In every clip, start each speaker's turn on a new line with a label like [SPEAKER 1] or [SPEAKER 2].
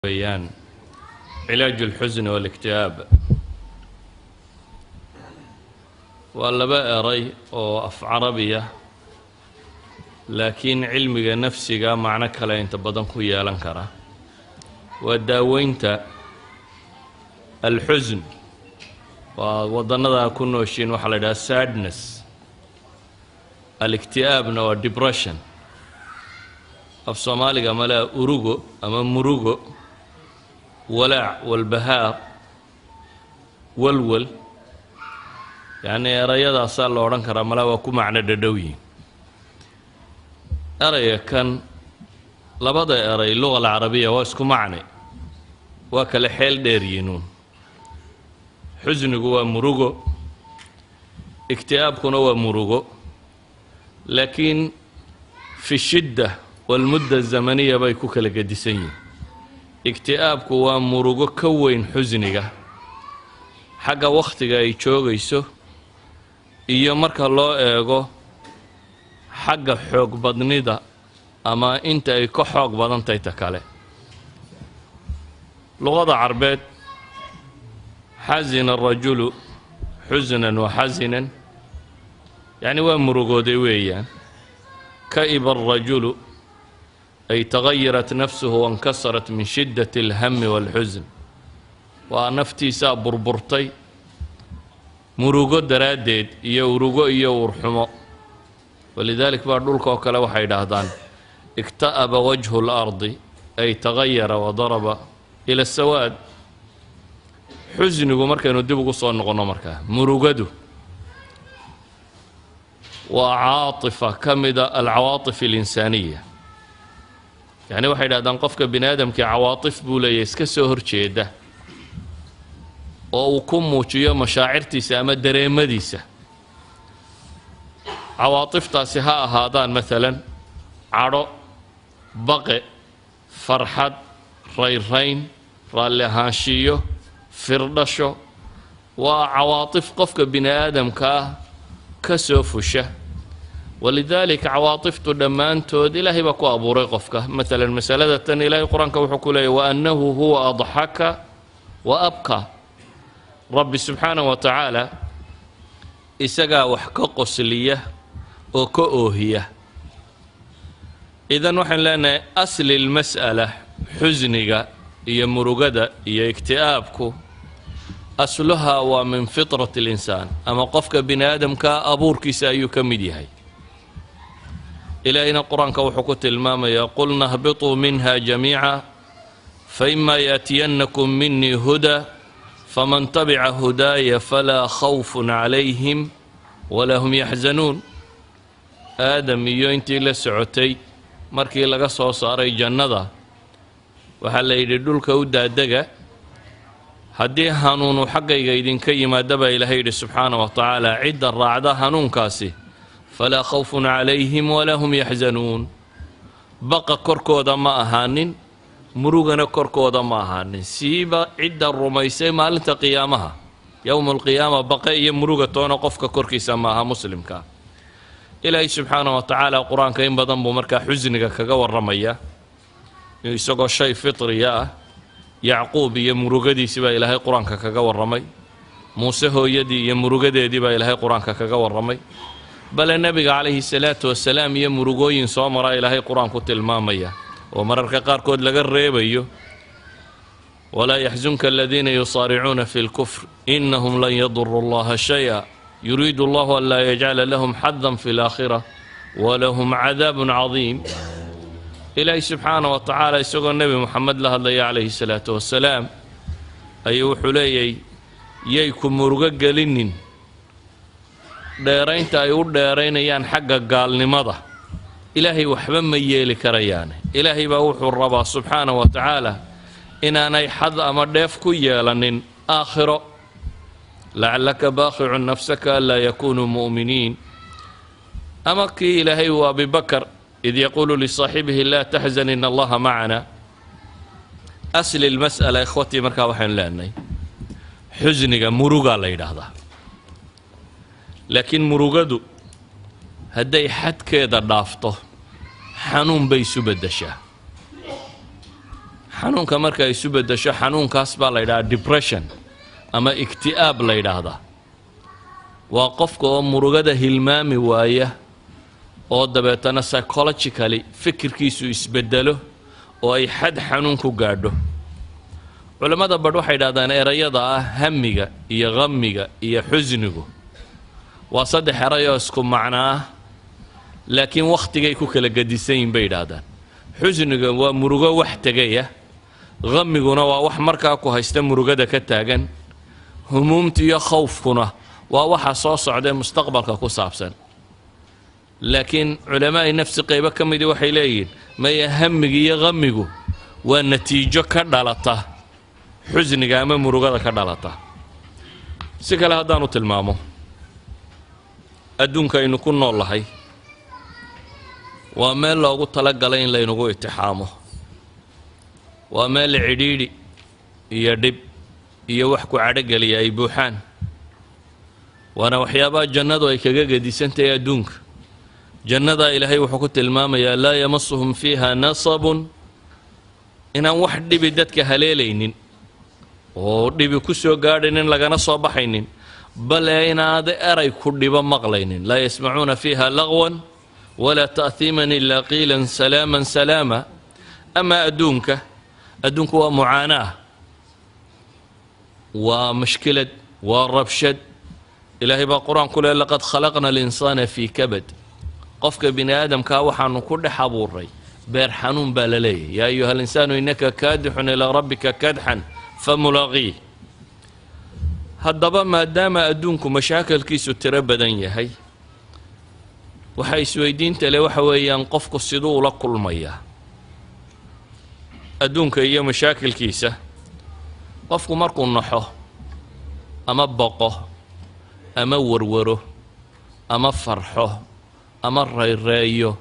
[SPEAKER 1] بيان علاج الحزن والاكتئاب والله بقى ري أو أف عربية لكن علمك نفسك معنى كلا أنت بدن خويا لنكرة وداوينت الحزن ووضعنا كنا شيء وحلا sadness الاكتئاب نو depression أف صومالي قملا أوروغو أما مروغو ولع والبهاء والول يعني رياضة صار له رنكر ملا وكم معنى ددوي أري كان لبضع أري اللغة العربية واسكو معنى وكل حيل ديرينون حزن جوا مروجو اكتئاب كنوا مروجو لكن في الشدة والمدة الزمنية بيكوك لقديسين اكتئابك waa murugo ka weyn xusniga xagga waqtiga ay joogayso iyo marka loo eego xagga xoog badnida ama inta ay ka xoog badan tahay ta kale luqada carbeed حزن الرجل حزنا وحزنا يعني waa murugooday weeyaan كئب الرجل أي تغيرت نفسه وانكسرت من شدة الهم والحزن ونفتي سابر برطي مروغو دراديد يوروغو يورحمو ولذلك بردولك وكلا وحيد هذان اكتأب وجه الأرض أي تغير وضرب إلى السواد حزنه مركا ندبقو صنغنا مركا مروغدو وعاطفة كمدة العواطف الإنسانية يعني واحد هذا قفك بني آدم كعواطف بولا يسكسو هرشيده أو كم موجية مشاعرتيسة أما دريمديسة عواطف تاسها هذان مثلا عرو بقى فرحة ريرين رالي هاشيو فردشو وعواطف قفك بني آدم كسوفشه ولذلك عواطفته دمانتود إلهي بكو أبو رقفك مثلا مسألة التانية إلهي قرآنك وحكولي وأنه هو أضحك وأبكى رب سبحانه وتعالى إساقا وحكا قسلية وكؤوهية إذن وحن لنا أصل المسألة حزنك إيا مرقدة إيا اكتئابك أصلها ومن فطرة الإنسان أما قفك بن آدم كأبورك سايكمديهي إلى أن القرآن كوحكت الماما يقولنا اهبطوا منها جميعا فإما يأتينكم مني هدى فمن تبع هداي فلا خوف عليهم ولا هم يحزنون آدم يوينتي لسعوتي مركي لغا سو ساري جنة وحالا يدلك ودا دقا هدي هانون حقا يدين كيما دبا إلهي سبحانه وتعالى عد الرعدة هانون كاسي فلا خوف عليهم ولا هم يحزنون بقى كركودا ما أهانين مروغنا كركودا ما أهانين سيبا عدة الرميسي مالنت قيامها يوم القيامة بقى مروغة تونا قفك كركي سماها مسلم كا إلهي سبحانه وتعالى القرآن كيم بدن بمركا حزنك كقوى الرمية يسوق الشيء فطري يعقوب يمروغدي سبا إلهي قرآن كقوى الرمي موسى هو يدي يمروغدي دي با إلهي قرآن كقوى الرمي بل النبي عليه الصلاة والسلام يمرقوين صامرا إلهي قرآن كتل المامية ومرر قار كود لقر ريبيو ولا يحزنك الذين يصارعون في الكفر إنهم لن يضروا الله شيئا يريد الله أن لا يجعل لهم حظا في الآخرة ولهم عذاب عظيم إلهي سبحانه وتعالى يسوق النبي محمد له الله عليه الصلاة والسلام أيوح لي ييكم مرقق لنين dheeraynta ay u dheeraynayaan xagga gaalnimada ilaahay waxba ma yeeli karayaan ilaahay baa wuxuu rabaa subxaanahu wa ta'ala inaanay xad ama dheef ku yeelanin aakhiro la'allaka baaqi'un nafsaka la yakunu mu'miniin ama ki ilaahay wa Abi Bakr id yaqulu li saahibihi la tahzan inna Allaha ma'ana asl al-mas'ala ikhwati marka waxaan leenahay xusniga muruga la yiraahdaa لكن مروغدو هدي حد كذا دافته حنون بيسو بدشا xanuunka marka ay isu beddesho xanuunkaas baa la yidhaahdaa depression ama ikti'aab la yidhaahdaa waa qofka oo murugada hilmaami waaya oo dabeetana psychologically fikirkiisu isbeddelo oo ay xad xanuun ku gaadho culamada badh waxay yidhahdaan erayada ah hamiga iyo qamiga iyo xusnigu waa saddex eray oo isku macno ah laakiin wakhtigay ku kala gedisan yihiin bay yidhaahdaan xusniga waa murugo wax tegaya qamiguna waa wax markaa ku haysta murugada ka taagan humuumta iyo khawfkuna waa waxa soo socday mustaqbalka ku saabsan laakiin culamada nafsi qaybo ka mid waxay leeyihiin maya hamiga iyo qamigu waa natiijo ka dhalata xusniga ama murugada ka dhalata si kale haddaanu tilmaamo adduunka aynu ku noolahay waa meel loogu talagalay in laynagu itixaamo waa meel cidhiidhi iyo dhib iyo wax ku cadhogeliya ay buuxaan waana waxyaabaha jannadu ay kaga gedisantahay adduunka jannada ilaahay wuxuu ku tilmaamayaa laa yamasuhum fiiha nasabun inaan wax dhibi dadka haleelaynin oo dhibi ku soo gaadhaynin lagana soo baxaynin bale inaada eray ku dhibo maqlaynin laa yasmacuuna fiiha lagwan walaa ta'hiiman ilaa qiilan salaaman salaama amaa adduunku waa mucaanaa waa mashkilad waa rabshad ilaahay baa qur-aanku leh laqad khalaqna alinsaana fii kabad qofka bini aadamkaa waxaanu ku dhex abuuray beer xanuun baa la leeyahy yaa ayuha alinsaanu innaka kaadixun ilaa rabbika kadxan famulaqiih haddaba maadaama adduunku mashaakilkiisu tiro badan yahay waxa isweydiinta leh waxa weeyaan qofku siduu ula kulmayaa adduunka iyo mashaakilkiisa qofku markuu naxo ama boqo ama warwaro ama farxo ama rayreeyo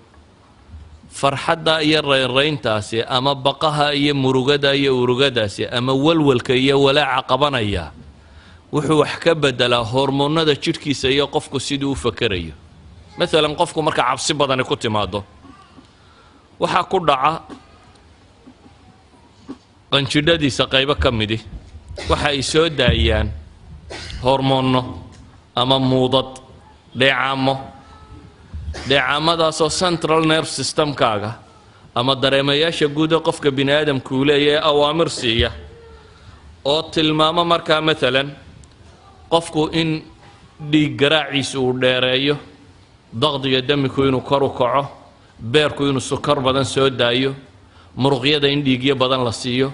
[SPEAKER 1] farxadda iyo rayrayntaasi ama baqaha iyo murugada iyo urugadaasi ama walwalka iyo walaaca qabanaya wuxuu wax ka beddelaa hormoonnada jidhkiisa iyo qofku siduu u fakerayo maalan qofku marka cabsi badani ku timaado waxaa ku dhaca qanjidhadiisa qaybo ka midi waxa ay soo daayaan hormoonno ama muudad dheecaamadaasoo central nerve systemkaaga ama dareemayaasha guud ee qofka bini aadamku uu leeyahay awaamir siiya oo tilmaamo markaa maalan qofku in dhiig garaaciisa uu dheereeyo daqdiga damiku inuu kor u kaco beerku inuu sukar badan soo daayo muruqyada in dhiigyo badan la siiyo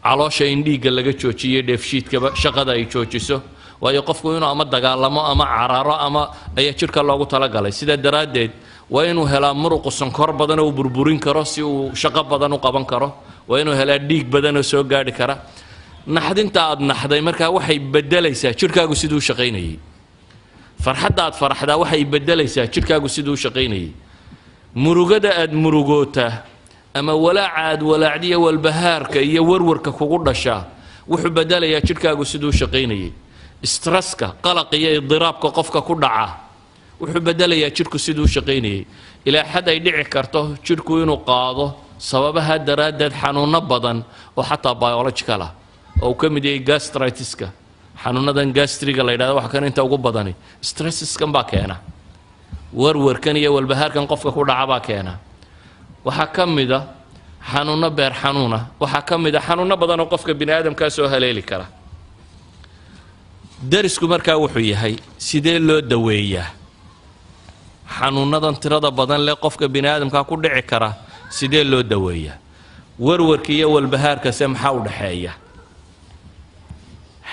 [SPEAKER 1] caloosha in dhiigga laga joojiyo dheefshiidkaba shaqada ay joojiso waayo qofku inuu ama dagaalamo ama cararo ama ayaa jidhka loogu talagalay sidaa daraaddeed waa inuu helaa muruqu sonkor badan oo burburin karo si uu shaqo badan u qaban karo waa inuu helaa dhiig badan oo soo gaadhi kara naxdinta aad naxday markaa waxay beddelaysaa jidhkaagu siduu u shaqaynayay farxadda aad faraxdaa waxay beddelaysaa jidhkaagu siduu u shaqaynayay murugada aad murugootaa ama walaaca aad walaacdiya walbahaarka iyo warwarka kugu dhashaa wuxuu beddelayaa jidhkaagu siduu u shaqaynayay stresska qalaq iyo idiraabka qofka ku dhaca wuxuu beddelayaa jidhku siduu u shaqaynayay ilaa xad ay dhici karto jidhku inuu qaado sababaha daraaddeed xanuunno badan oo xataa biological ah oo uu ka mid yahay gastritiska xanuunadan gastriga la yidhahdo wax kan inta ugu badani stressiskan baa keena warwarkan iyo walbahaarkan qofka ku dhaca baa keena waxaa ka mid a xanuunno beer xanuuna waxaa ka mid a xanuunno badan oo qofka bini aadamkaa soo haleeli kara darisku markaa wuxuu yahay sidee loo daweeyaa xanuunadan tirada badan leh qofka bini aadamkaa ku dhici kara sidee loo daweeyaa warwarka iyo walbahaarkase maxaa u dhaxeeya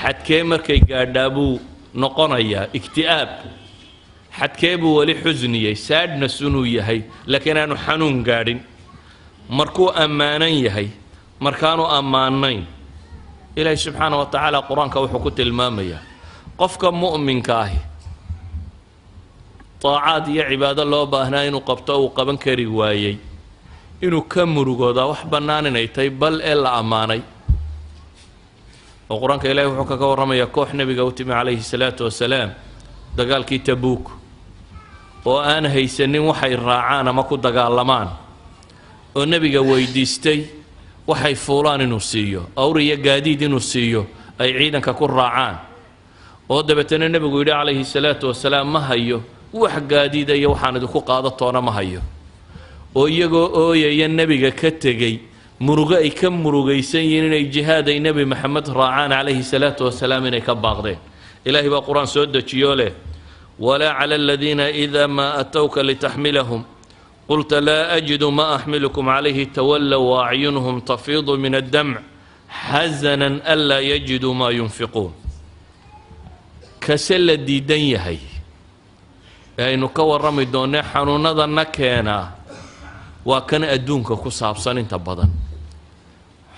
[SPEAKER 1] xadkee markay gaadhaa buu noqonayaa ikti'aab xadkee buu weli xusniyey sadness inuu yahay laakiin aanu xanuun gaadhin markuu ammaanan yahay markaanu ammaanayn ilaahay subxaana wa tacaala qur-aanka wuxuu ku tilmaamayaa qofka mu'minka ahi taacaad iyo cibaado loo baahnaa inuu qabto uu qaban kari waayey inuu ka murugoodaa wax bannaan inay tahay bal ee la ammaanay oo qur-aanka ilaahay wuxuu kaga warramayaa koox nebiga u timi calayhi salaatu wasalaam dagaalkii tabuuk oo aan haysanin waxay raacaan ama ku dagaalamaan oo nebiga weydiistay waxay fuulaan inuu siiyo awr iyo gaadiid inuu siiyo ay ciidanka ku raacaan oo dabeetana nebigu yidhi calayhi salaatu wasalaam ma hayo wax gaadiida iyo waxaan idinku qaado toona ma hayo oo iyagoo ooyaya nebiga ka tegey murugo ay ka murugaysan yihiin inay jihaad ay nebi maxamed raacaan calayhi salaatu wasalaam inay ka baaqdeen ilaahay baa qur-aan soo dejiyo leh walaa cala aladiina idaa maa atowka litaxmilahum qulta laa ajidu ma axmilukum calayhi tawallow waacyunuhum tafiidu min addamc xasanan anlaa yajiduu maa yunfiquun kase la diidan yahay ee aynu ka warrami doonnay xanuunadanna keenaa waa kan adduunka ku saabsan inta badan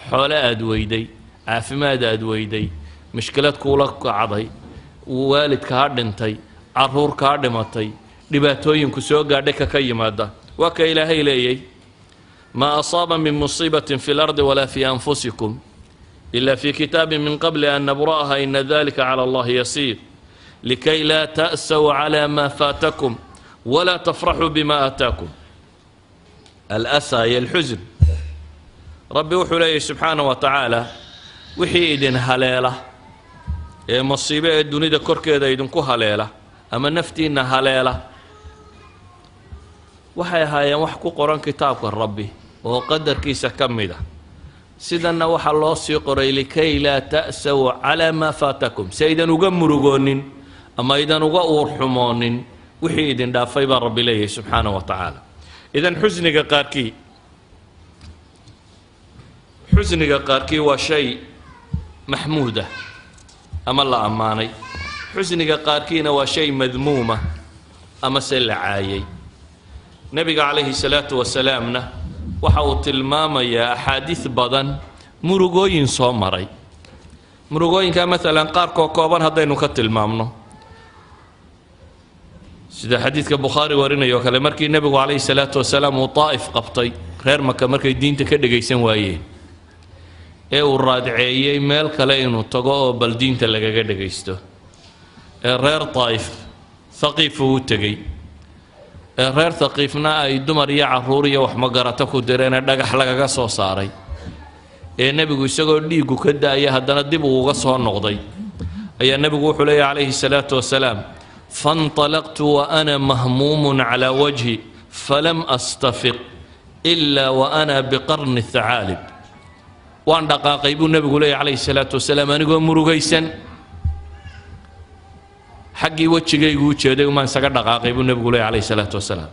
[SPEAKER 1] xoole aad weyday caafimaad aad weyday mushkilad kuula kacday waalid kaa dhintay carruur kaa dhimatay dhibaatooyinku soo gaadhay ka yimaada waa ka ilaahay leeyay maa asaaba min musiibatin fi lardi walaa fi anfusikum ila fi kitaabin min qabli an nabra'aha ina dalika cala allahi yasiir likay laa ta'saw cala maa faatakum walaa tafraxuu bima aataakum الأسى هي الحزن ربي وحولي سبحانه وتعالى وحي إذن هليلة مصيبة الدنيا دا كوركي دا يدنكو هليلة أما نفتي إن هليلة وحي هاي وحكو قرآن كتابك الربي وقدر كيسا كمدا سيدنا وحا الله سيقرأي لكي لا تأسوا على ما فاتكم سيدا نغمرو قونين أما إذا نغور حمونين وحي إذن دا فيبا ربي ليه سبحانه وتعالى إذن حزنك قاركي هو شيء محمودة أما الله أماني حزنك قاركينا هو شيء مذمومة أما سلعايي نبي عليه الصلاة والسلام وحاوت الماما يا أحاديث بدن مرغوين صومري مرغوين كمثلا قاركو كوبان هدينو كتل مامنو sida xadiidka bukhaari warinayo kale markii nabigu calayhi salaatu wasalaam uu taa'if qabtay reer maka markay diinta ka dhagaysan waayeen ee uu raadceeyey meel kale inuu tago oo bal diinta lagaga dhagaysto ee reer taa'if thaqiif uu tegey ee reer thaqiifna ay dumar iyo carruur iyo wax magarata ku direen dhagax lagaga soo saaray ee nabigu isagoo dhiigu ka daaya haddana dib uga soo noqday ayaa nabigu wuxuu leeyahay calayhi salaatu wasalaam فانطلقت وأنا مهموم على وجهي فلم أستفق إلا وأنا بقرن الثعالب وأن دقاقي بو النبي عليه الصلاة والسلام أنا أقول مرغيسا حقي وجهي وجهي وما نسقى دقاقي بو النبي عليه الصلاة والسلام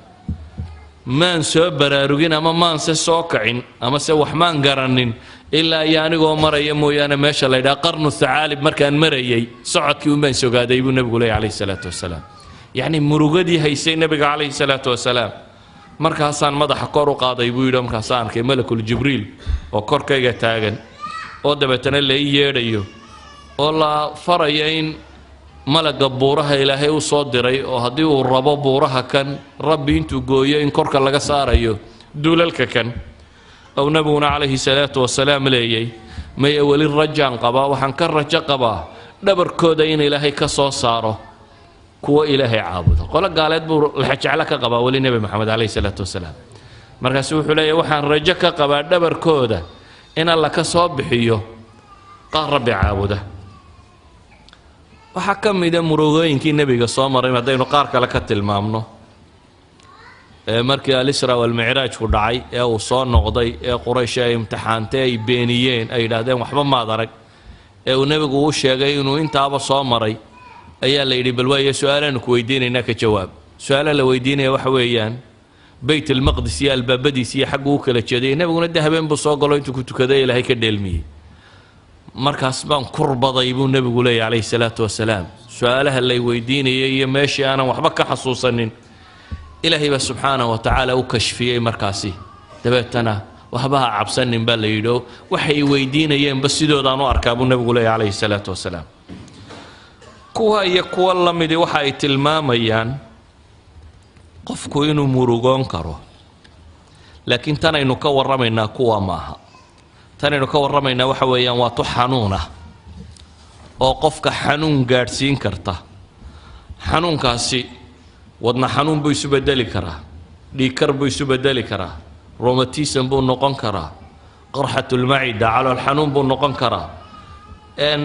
[SPEAKER 1] ما نسو براروجين أما ما نسو سوكعين أما سو وحمان قرنين إلا يعني قوم مريا مويانا ما شاء الله إذا قرن الثعالب مركان مريا صعد كيوم بين سوق هذا يبون النبي عليه الصلاة والسلام يعني مرقدي هيسين النبي عليه الصلاة والسلام مركاسان مدح كورو قاضي يبوي مركاسان كي ملك الجبريل وكور كيجا تاجن ودبتنا اللي يجريو والله فريين ملك بورها إلهي وصدري وهدي والربا بورها كان ربي انتو جويين كورك لجا ساريو دولك كان أو نبونا عليه الصلاة والسلام ليي ما يولي الرجان قبا وحنكر رجا قبا دبر كودين إلهي كسو صاره كو إلهي عابد قال قالت بور الحج على قبا ولي نبي محمد عليه الصلاة والسلام مركز وحلي وحن رجك قبا دبر كودا إن الله كسو بحيو قال ربي عابده وحكم إذا مروغين كي نبي قصوا مريم هدين قارك لك المامنو markii al-Isra wal Mi'raj ku dhacay ee uu soo noqday ee Quraysh ay imtixaantay ay beeniyeen ay yiraahdeen waxba ma adarag ee uu nabigu u sheegay inuu intaaba soo maray ayaa la yiri bal way su'aalan ku weydiinayna ka jawaab su'aala la weydiinaya waxa weeyaan Bayt al-Maqdis iyo albaabadiisa iyo xaq uu kala jeeday nabiguna dahabeen buu soo galo intuu ku tukaday Ilaahay ka dheelmiyay markaas baan kurbaday buu nabigu leeyahay alayhi salaatu wasalaam su'aalaha la weydiinayay iyo meeshii aan waxba ka xasuusanin إلهي سبحانه وتعالى وكشفيه مركاسي دبتنا وحبها عبسن باليدو وحي ويدين يم بس يدو دانو أركاب النبي عليه الصلاة والسلام كوها يكوى الله مدي وحي تلمام يان قفكو إنو مروغون كرو لكن تانا إنو كور رمينا كوى ماها تانا إنو كور رمينا وحويان واتو حنونة أو قفك حنون قارسين كرتا حنون كاسي wadna xanuun buu isu bedeli karaa dhiikar buu isu bedeli karaa romatism buu noqon karaa قرحة المعدة على الحنون بالنقن كرا إن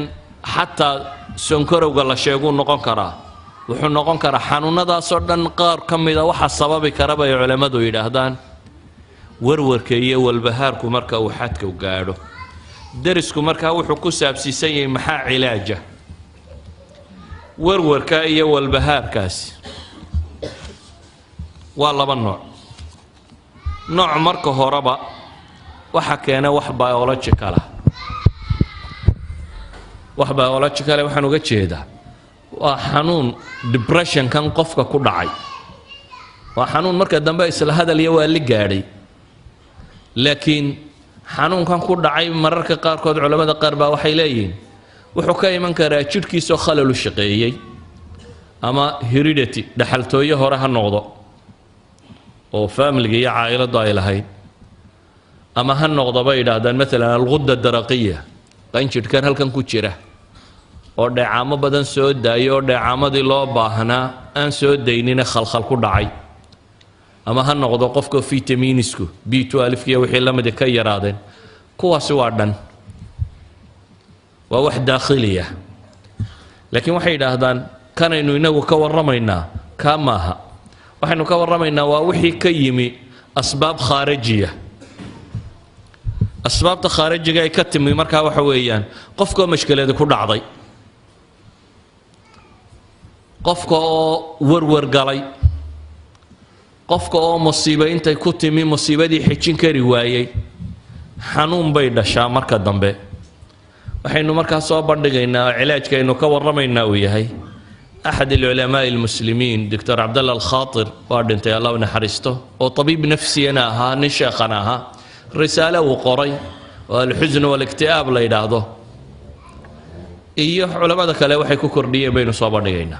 [SPEAKER 1] حتى سنكروا قال شيء نقن كرا وحن نقن كرا حنون هذا صرنا نقار كم إذا واحد صبابي كربا علماء دو يدهدان ورور كيه والبهار كمركا وحدك وقاعدوا درس كمركا وحكو سابسي سي محا علاجه ورور كيه والبهار كاس والله بالنوع نوع مركا هربا وحكينا وحبا ولا تشكاله وحبا ولا تشكاله وحنو جيدا وحنون ديبريشن كان قفك كدعي وحنون مركا دنبايس هذا اليوم اللي قاري لكن حنون كان كدعي مركا قاركود علماء قربا وحيلين وحكاي من كرا جيركيسو خلل الشقيي اما هيريدتي دحلتويه هورها نوقدو oo family عائلة ay lahayd ama han noqdo bay yiraahdaan mesela الغدة الدرقية qanjirkan halkan ku jira oo dhacaamo badan soo daayo oo dhacaamadii loo baahnaa aan soo daynina khalkhal ku dhacay ama han noqdo qofka vitamiinisku B12 iyo wixii la mid ka yaraadeen kuwaas waa dhan waa wax daakhiliya laakiin waxay yiraahdaan kanaynu inagu ka warramaynaa kamaha waxaynu ka warramaynaa waa wixii ka yimi asbaab khaarijiya asbaabta khaarijiga ay ka timi markaa waxa weeyaan qofka mashkilada ku dhacday qofka oo warwar galay qofka oo musiibo intay ku timi musiibadii xijin kari waayay xanuun bay dhashaa marka dambe waxaynu markaa soo bandhigaynaa cilaajkaynu ka warramaynaa uu yahay أحد العلماء المسلمين دكتور عبد الله الخاطر وارد الله ونحرسته وطبيب نفسي أناها نشاقناها رسالة وقري والحزن والاكتئاب لا يدعضه إيه علماء ذاك لا وحي كردية بين صابرين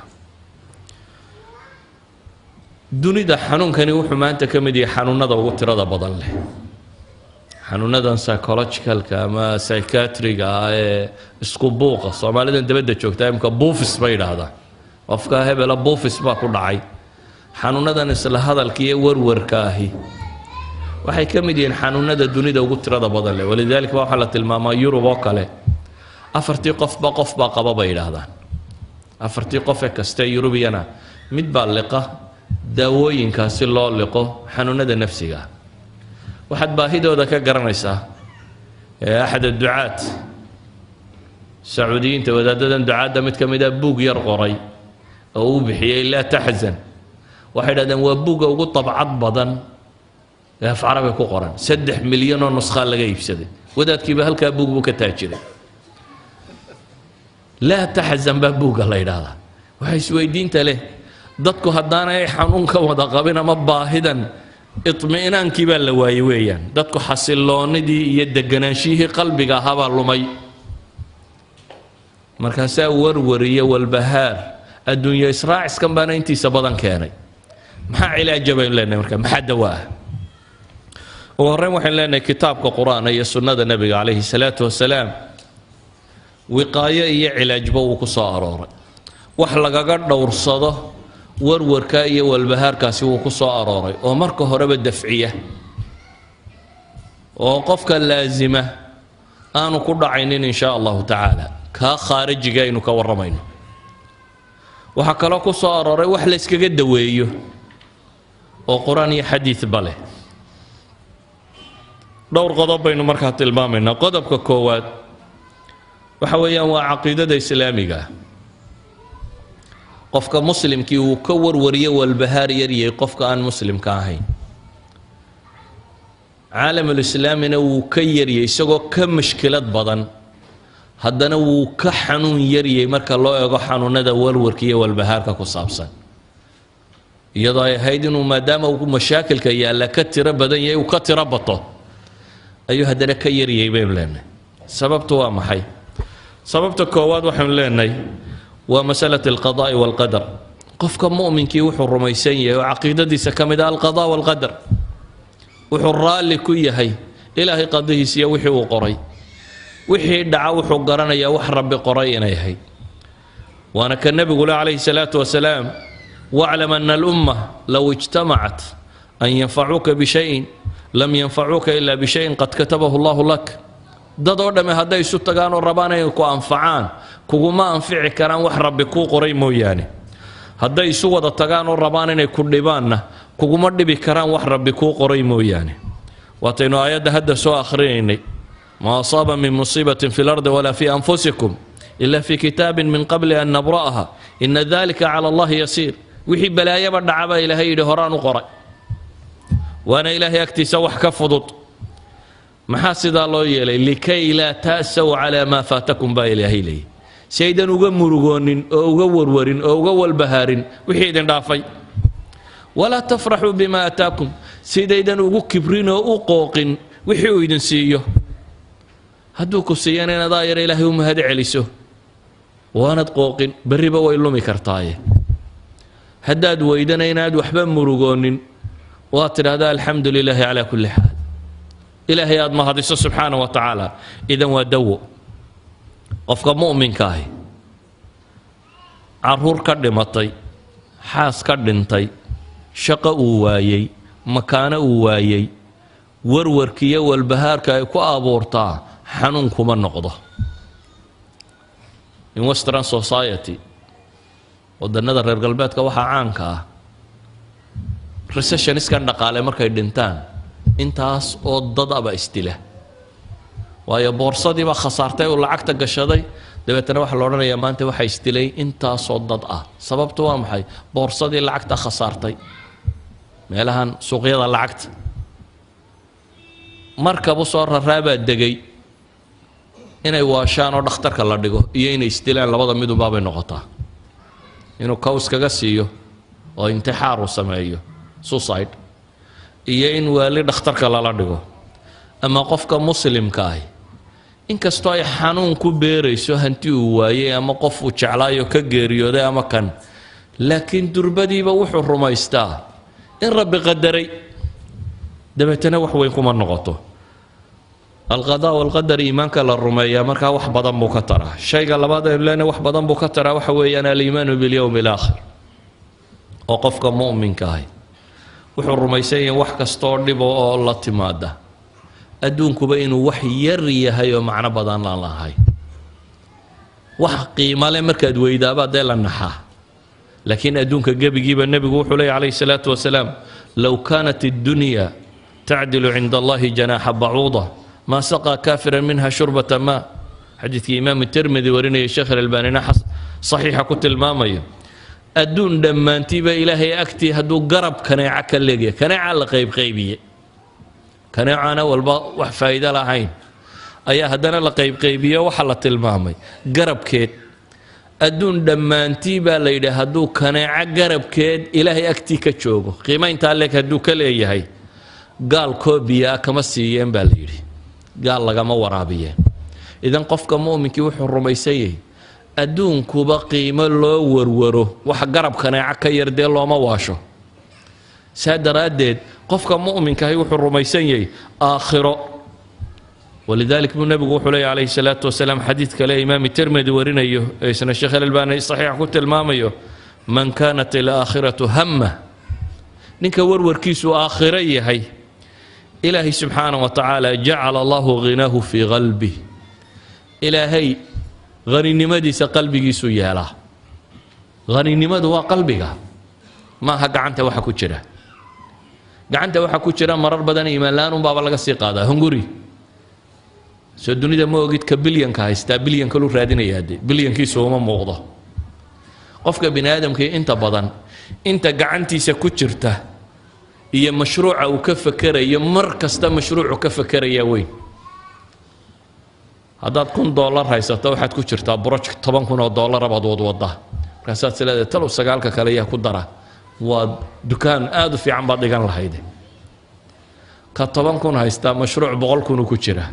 [SPEAKER 1] دوني ده حنون كان يوحي ما أنت كمدي حنون هذا وقت رضا بدل له حنون هذا سايكولوجيكال كما سايكاتري اسكوبوقة صومالي أنت بدك تشوف تايم كبوفس بين هذا qofka hebel boofis baa ku dhacay xanuunadan isla hadalkii warwarkaahi waxay ka mid yihiin xanuunada dunida ugu tirada badan leh walidaalka waxa la tilmaamaa Yurub oo kale afartii qof baa qaba bay yiraahdaan afartii qof ee kasta Yurubiyana mid baa liqa daawooyinkaasi loo liqo xanuunada nafsiga waxaad baahidooda ka garanaysaa axad ducaat sacuudiyiinta wadaadadan ducaada mid ka mid ah buug yar qoray oo bixiyay la tahzan waxay dhahdeen waa buuga ugu tabcad badan ee af carabi ku qoran 3 milyan oo nusxa laga iibsaday wadaadkiiba halka buug buu ka taajiray la tahzan ba buuga la yiraahdaa waxay isweydiinta leh dadku haddaanay xanuunka wada qabin ama baahidan itmiinaankii baa la waayay weeyaan dadku xasiloonidii iyo deganaanshihii qalbiga ahaa lumay markaasaa warwariya walbahaar adduunyo israaciskan baana intiisa badan keenay maxaa cilaaja baynu leenahay marka maxaa dawaa ugu horreyn waxaynu leenahay kitaabka qur-aan iyo sunnada nebiga calayhi salaatu wasalaam wiqaayo iyo cilaajba uu ku soo arooray wax lagaga dhowrsado warwarka iyo walbahaarkaasi wuu ku soo arooray oo marka horeba dafciya oo qofka laazima aanu ku dhacaynin insha allahu tacaala kaa khaarijiga aynu ka warramayno waxaa kaloo ku soo arooray wax la iskaga daweeyo oo qur-aan iyo xadiid ba leh dhowr qodob baynu markaa tilmaamaynaa qodobka koowaad waxa weeyaan waa caqiidada islaamiga qofka muslimkii uu ka warwariyo walbahaar yaryay qofka aan muslimka ahayn caalamulislaamina wuu ka yaryay isagoo ka mashkilad badan haddana wuu ka xanuun yaryay marka loo eego xanuunada warwarka iyo walbahaarka ku saabsan iyadoo ay ahayd inuu maadaama uu mashaakilka yaalla ka tiro badan yahay uu ka tiro bato ayuu haddana ka yaryay baynu leenahay sababtu waa maxay sababta koowaad waxaynu leenahay waa masalatu alqadaa'i walqadar qofka mu'minkii wuxuu rumaysan yahay oo caqiidadiisa ka mid ah alqadaa walqadar wuxuu raalli ku yahay ilaahay qadihiisa iyo wixii uu qoray wixii dhaca wuxuu garanayaa wax rabbi qoray inay ahayd waana ka nebigu le calayhi salaatu wasalaam waclam ana alumma low ijtamacat an yanfacuuka bishayin lam yanfacuuka ila bishayin qad katabahu allahu lak dad oo dhamme hadday isu tagaan oo rabaan inay ku anfacaan kuguma anfici karaan wax rabbi kuu qoray mooyaane hadday isu wada tagaan oo rabaan inay ku dhibaanna kuguma dhibi karaan wax rabbi kuu qoray mooyaane waataynu aayadda hadda soo akhrinaynay ma asaaba min musiibatin fi lardi walaa fi anfusikum ila fi kitaabin min qabli an nabra'aha ina dalika cala allahi yasiir wixii balaayaba dhacaba ilaahay yidhi horaan u qoray waana ilaahay agtiisa wax ka fudud maxaa sidaa loo yeelay likay laa ta'saw calaa maa faatakum baa ilaahay leeyay si aydan uga murugoonin oo uga warwarin oo uga walbahaarin wixii idin dhaafay walaa tafraxuu bima ataakum sidaydan ugu kibrin oo u qooqin wixii uu idin siiyo hadduu ku siiyana inaad aayar ilaahay u mahad celiso waanad qooqin berriba way lumi kartaaye haddaad weydana inaad waxba murugoonin waad tidhaahdaa alxamdu lilaahi calaa kulli xaal ilaahay aad mahadiso subxaana wa tacaala idan waa dawo qofka mu'minka ahi caruur ka dhimatay xaas ka dhintay shaqo uu waayey makaano uu waayey warwarkiiyo walbahaarka ay ku abuurtaa xanuun kuma noqdo in western society wadannada reer galbeedka waxaa caanka ah recessioniskan dhaqaale markay dhintaan intaas oo dad aba isdila waayo boorsadii baa khasaartay uu lacagta gashaday dabeetana waxaa la odhanayaa maanta waxaa isdilay intaasoo dad ah sababtu waa maxay boorsadii lacagta khasaartay meelahan suuqyada lacagta markabu soo raraabaa degay inay waashaan oo dhakhtarka la dhigo iyo inay isdilaan labada midubaabay noqotaa inuu kaws kaga siiyo oo intixaar uu sameeyo suicide iyo in waali dhakhtarka lala dhigo ama qofka muslimka ah inkastoo ay xanuun ku beerayso hanti uu waayey ama qof uu jeclaayo ka geeriyooday ama kan laakiin durbadiiba wuxuu rumaystaa in rabbi qadaray dabeetana wax weyn kuma noqoto alqadaa walqadar iimaanka la rumeeyaa markaa wax badan buu ka taraa shayga labaad aynu leenahay wax badan buu ka taraa waxa weeyaan aliimaanu bilyowmi alaakhir oo qofka mu'minka ahi wuxuu rumaysan yahay wax kastoo dhibo oo la timaada adduunkuba inuu wax yar yahay oo macno badan aan lahayn wax qiimo leh markaad weydaaba dee la naxaa laakiin adduunka gebigiiba nebigu wuxuu leeyahy calayhi salaatu wasalaam low kaanat addunya tacdilu cinda allahi janaaxa bacuuda ما سقى كافرا منها شربة ماء حديث إمام الترمذي ورنا الشيخ الألباني صحيحة كنت المامية أدون دمان تيبا إلهي أكتي هدو قرب كان يعكل لقيا كان يعلق قيبية كان يعانا وفايدة لعين أيا هدنا لقيب قيبية وحلت المامي قرب كيت أدون دمان تيبا ليدا هدو كان يعقرب كيت إلهي أكتي كتشوغو قيمين تالك هدو كلي هاي قال كوبيا كما سيين باليري قال لقما ورابيه إذن قفك مؤمنك وحو الرميسيه أدون كوبا قيمة لو ورورو وحا قرب كان يعكا يردي الله ما واشو سادر أدد قفك مؤمنك وحو الرميسيه آخره ولذلك من النبي وحو عليه الصلاة والسلام حديث كلا إمام الترمذي ورنا سنة الشيخ الألباني صحيح كنت الماميو من كانت الآخرة همه نك ورور كيسو آخرية هي إلهي سبحانه وتعالى جعل الله غناه في قلبه إلهي غني نمديس قلبي سيالا غني نمد هو قلبك ما هك عنت وحا كجرا قعنت وحا كجرا مرر بدن إيمان لان بابا لغا سيقادا هنغوري سو الدنيا ما وقيت كبليان كايستا بليان كلو رادين يادي بليان كيسو ما موقضه قفك بني آدم كي انت بدن انت قعنتي سكجرته iyo mashruuca uu ka fakarayo mar kasta mashruucu ka fakaraya weyn haddaad $1,000 haysato waxaad ku jirtaa project $10,000 baad wadwadaa markaasaad sileedahay talow sagaalka kale yaa ku dara waa dukaan aad u fiican baad dhigan lahayd ka 10,000 haystaa mashruuc 100,000 ku jira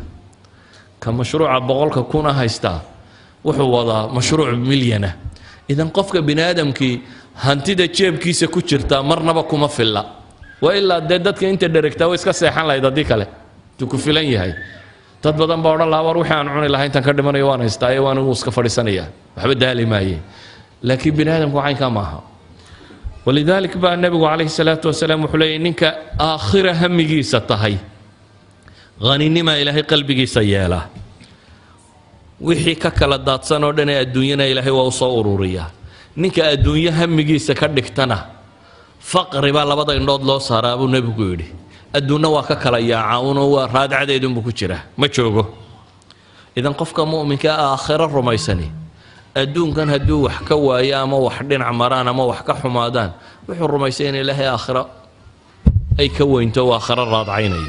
[SPEAKER 1] ka mashruuca 100,000 haystaa wuxuu wadaa mashruuc milyana idan qofka bini aadamkii hantida jeebkiisa ku jirta marnaba kuma filla وإلا دتك أنت دركتها ويسكت سيحان لا يددي كله تكفلن يهاي تبدأ بورا لا وروح عن عون الله أنت كرد من يوان استاي وان وسك فرسانية بحب الدالي ماي لكن بنادم كوعين كماها ولذلك بقى النبي عليه الصلاة والسلام وحلي إنك آخر همجي ستهي غني ما إلهي قلبي سياله وحي ككلا داتسان ودنا الدنيا إلهي وصوروريا إنك الدنيا همجي سكدك تنا فقر بقى لبضا إنود الله صارابو النبي قولي الدنيا وككلا يا عون وراد عدد بكتيره ما تشوفه إذا قفك مؤمن كآخر الرميسني الدون كان هدو وحكوا يا ما وحدين عمران ما وحكا حمادان وحو الرميسين إلهي آخرة أي كوين تو آخر الراض عيني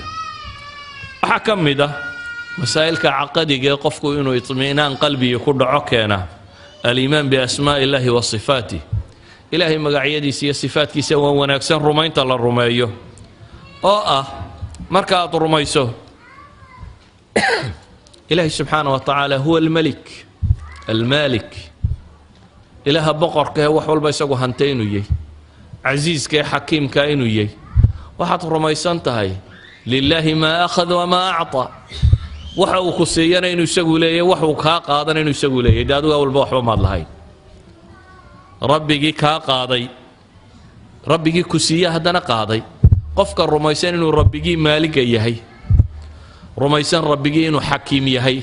[SPEAKER 1] أحكم ده مسائل كعقدي قفكو إنه يطمئنان قلبي يكون عكينا الإيمان بأسماء الله وصفاته إلهي مقعيدي سي صفات كي سوى ونكسن رمين تلا الرميو مركات الرميسو إلهي سبحانه وتعالى هو الملك المالك إله بقر كه وحول بيسقو هنتين وياه عزيز كه حكيم كائن وياه وحط رميسان تهاي لله ما أخذ وما أعطى وحو كسينا إنه يسقو ليه وحو كا قادنا إنه يسقو ليه دادو أول بوح وما الله ربي كا قاضي ربي كسيه هدنا قاضي قفك الرميسان إنه ربي مالك يهي رميسان ربي إنه حكيم يهي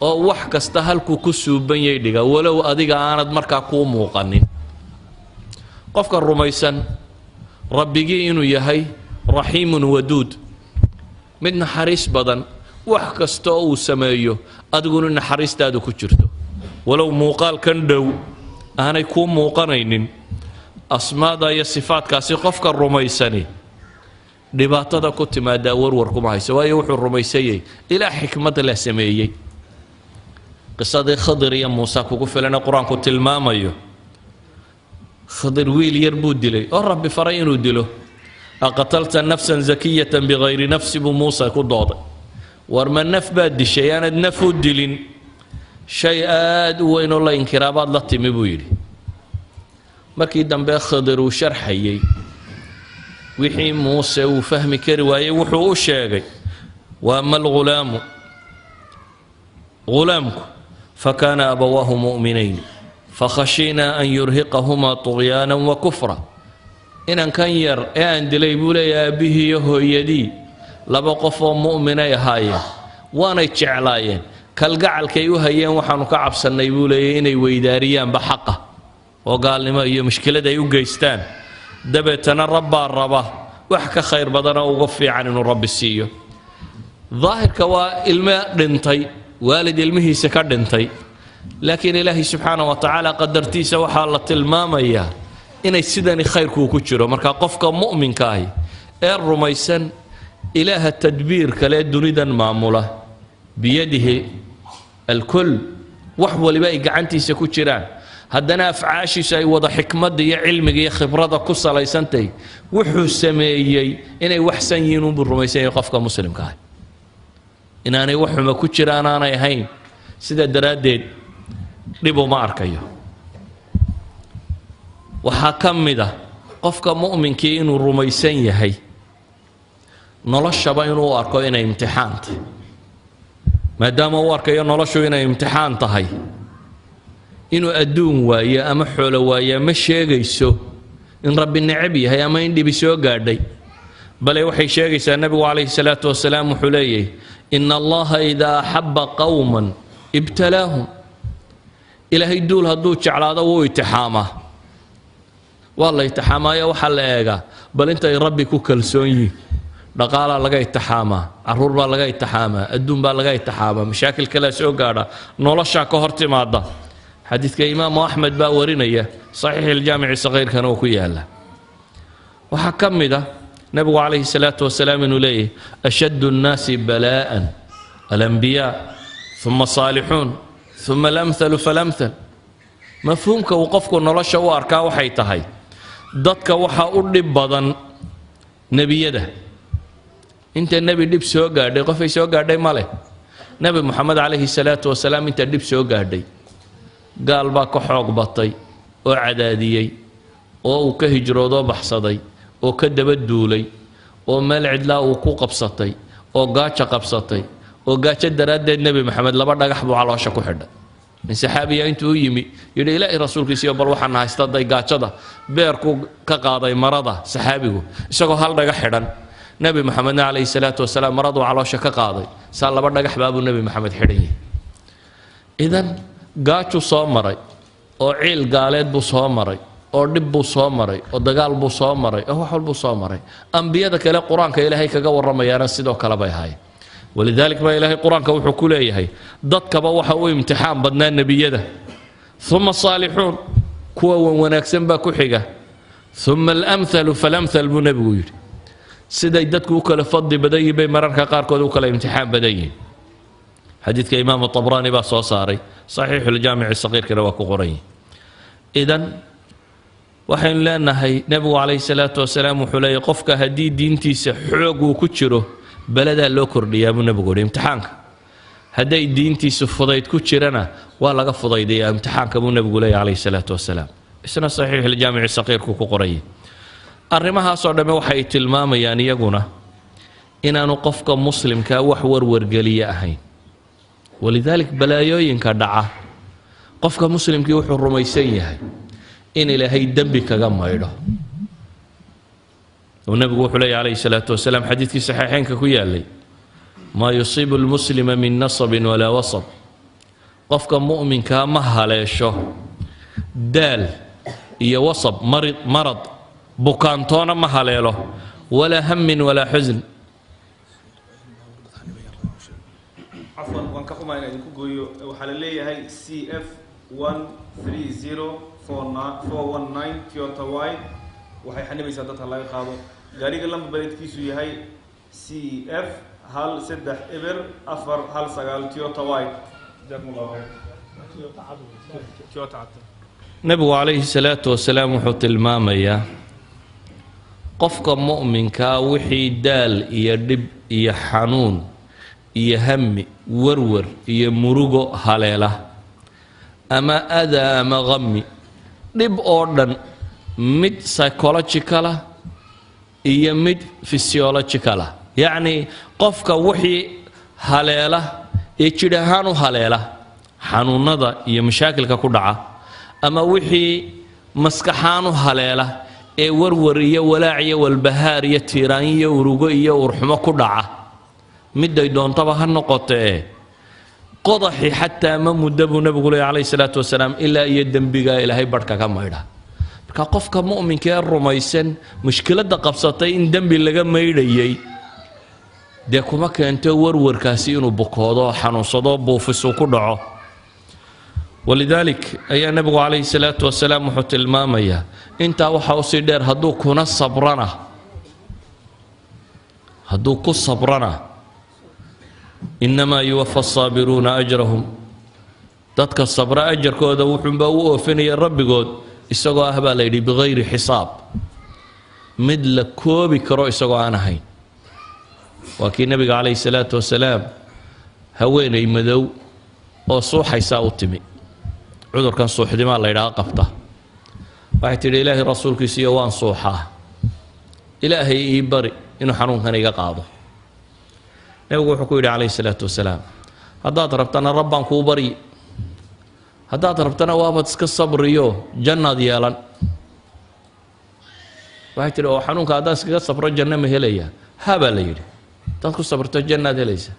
[SPEAKER 1] oo wax kasta halku ku suuban yahay dhiga walow adiga aanad markaa ku muuqanin qofka rumaysan rabbigii inuu yahay rahiimun waduud mid naxariis badan wax kasta uu sameeyo adiguna naxariistaadu ku jirto walow muuqaal kan dhow aanay ku muuqanaynin asmaada iyo sifaadkaasi qofka rumaysani dhibaatada ku timaada warwar kuma hayso waayo wuxuu rumaysayay ilaa xikmad la sameeyay قصة خضر يا موسى كوكو لنا قرآن كنت الماميو خضر ويل يربو دلي رب فرين دلو أقتلت نفسا زكية بغير نفس بموسى كضاد ورما النف باد شيء أنا النف دلين شيء آد وين الله انكرابات لطي مبويلي مركي دم خضر وشرحي وحي موسى وفهم كرواية وحو الشاقي وأما الغلام غلامك فكان أبواه مؤمنين فخشينا أن يرهقهما طغيانا وكفرا إن كان ير أن دليبول يا به يهويدي لبقف مؤمنا يهايا وانا يتشعلاين كالقعل كيوهيين وحانو كعب سنيبول إني ويداريان بحقه وقال لما هي مشكلة دا يوغيستان دبتنا ربا الربا وحكا خير بدنا وغفي عن رب السيو ظاهر كوا الماء دنتي والد المهي سكردنتي لكن إلهي سبحانه وتعالى قدرتي سوحا الله تلماميا إن السدني خير كوكوتشرو مركا قفك مؤمن كاي الرميسن إله التدبير كلا دريدا معمولة بيده الكل وحول باقي قعنتي سكوتشران هدنا أفعاشي ساي وضع حكمة يا علمي يا خبرة قصة ليسنتي وحو السميي إن وحسن ينوب الرميسن يقفك مسلم كاي إن أنا وحما كتشر أنا هين سيدا دراديد ريبو ما أركيه وحكم ده قفك مؤمن كي إنه الرميسين يهي نلش بينه وأركيه إنه امتحانت ما دام هو أركيه نلشه إنه امتحان تهي إنه أدون ويا أمحول ويا مش يجيسو إن ربي النعبي هي ما يندي بسوء قاردي بل يوحي شيء النبي عليه الصلاة والسلام حليه إن الله إذا أحب قوما ابتلاهم إلهي يدول هدوش على ضوء اتحامه والله اتحامه يا وحل إيجا بل أنت يا ربي كوكل سوني دقالة لقى اتحامه عرور با لقى اتحامه الدون با لقى اتحامه مشاكل كلا سوء قارة نولشا كهرتي مادة حديث كإمام أحمد باورينية صحيح الجامع الصغير كانوا كيالا وحكم ده نبي عليه الصلاة والسلام إليه أشد الناس بلاء الأنبياء ثم الصالحون ثم الأمثل فالأمثل مفهومك وقفك نرشا واركا وحيتهاي ضدك وحا أرد بدن نبي ده أنت النبي دب سوى قاردي قفي سوى قاردي ماله نبي محمد عليه الصلاة والسلام أنت دب سوى قاردي قال باك حوق بطي وعداديي وكهجرودو بحصدي oo ka daba duulay oo meel cidlaa uu ku qabsatay oo gaaja qabsatay oo gaaja daraadeed nabi maxamed laba dhagax buu caloosha ku xidhay من saxaabiya intuu yimi yiri ilaahay rasuulkiisa bal waxaan haystaa gaajada beerku ka qaaday marada saxaabigu isagoo hal dhagax xidhan nabi maxamed alayhi salaatu wasalaam maradu caloosha ka qaaday saa laba dhagax baabu nabi maxamed xidhay idan gaaju soo maray oo ciil gaaleed buu soo maray oo dib buu soo maray oo dagaal buu soo maray oo wax walba soo maray anbiyada kale quraanka ilaahay kaga waramayana sidoo kale bay haay ولذلك ما إلهي القرآن كوحو كليه ضدك بوحو امتحان بدنا النبيده ثم الصالحون كوا ونكسن باكوحيقة ثم الأمثل فالأمثل بنبوير سيدا يددك وكلا فضي بدي بي مرارك قاركو وكلا امتحان بدي حديث كإمام الطبراني باصو صاري صحيح الجامع الصغير كرواكو قري إذن وحين لأن هي نبو عليه الصلاة والسلام وحلي قفك هدي دينتي سحوق وكتشره بلدا لو كرديا ابو نبي قول امتحانك هداي دينتي سفضيت كجيرنا ولا قفضيديا امتحانك ابو نبي قول عليه الصلاه والسلام اسنا صحيح الجامع الصغير كو قري ارمها سو دمه waxay tilmaamayaan iyaguna inaanu qofka muslimka wax warwargaliya ahayn walidalik balaayooyinka dhaca qofka muslimkii wuxuu rumaysan yahay in ilaahay dambi kaga maydho والنبي يقول عليه الصلاة والسلام حديث في صحيحين كويالي ما يصيب المسلم من نصب ولا وصب قفك مؤمن كامها لا يشوه دال هي وصب مرض بكانتون مها له ولا هم ولا حزن
[SPEAKER 2] عفوا وانكفوا معنا نقول وحللي هاي CF 130419 تويوتا واي waxay xanibaysaa dadka laga qaado gaariga lamba baledkiisu yahay CF 130419 Toyota White
[SPEAKER 1] nabigu alayhi salaatu wasalaam wuxuu tilmaamayaa qofka mu'minka wixii daal iyo dhib iyo xanuun iyo hammi warwar iyo murugo haleela ama adaa ama ghammi dhib oo dhan mid psychological iyo mid physiological yani qofka wixii haleela ee jir ahaan u haleela xanuunada iyo mashaakilka ku dhaca ama wixii maskaxaan u haleela ee warwar iyo walaac iyo walbahaar iyo tiiraan iyo urugo iyo urxumo ku dhaca miday doontaba ha noqotee qodaxi xataa ma mudabu nabigu alayhi salaatu wasalaam ilaa iyo dambiga ilaahay barka ka maydha marka qofka mu'minka ee rumaysan mushkilada qabsatay in dambi laga maydhayay de kuma keento warwarkaasi inuu bukoodo xanuunsado buufisu ku dhaco walidalik ayaa nabigu alayhi salaatu wasalaam wuxuu tilmaamayaa intaa waxa uu si dheer hadduu kuna sabrana hadduu ku sabrana inamaa yuwaffa asaabiruuna ajrahum dadka sabra ajarkooda wuxuunbaa u oofinaya rabbigood isagoo ah baa la yidhi bigayri xisaab mid la koobi karo isagoo aan ahayn waa kii nabiga calayhi salaatu wasalaam haweenay madow oo suuxaysaa u timi cudurkan suuxdimaa la yidhaha qabta waxay tidhi ilaahay rasuulkiisiiyo waan suuxaa ilaahay ii bari inuu xanuunkan iga qaado nabigu wuxuu ku yidhi calayhi salaatu wasalaam haddaad rabtana rabbaan kuu baryi haddaad rabtana waabad iska sabriyo jannaad yeelan waxay tidhi oo xanuunka haddaan iskaga sabro janno ma helaya haa baa la yidhi haddaad ku sabrto jannaad helaysa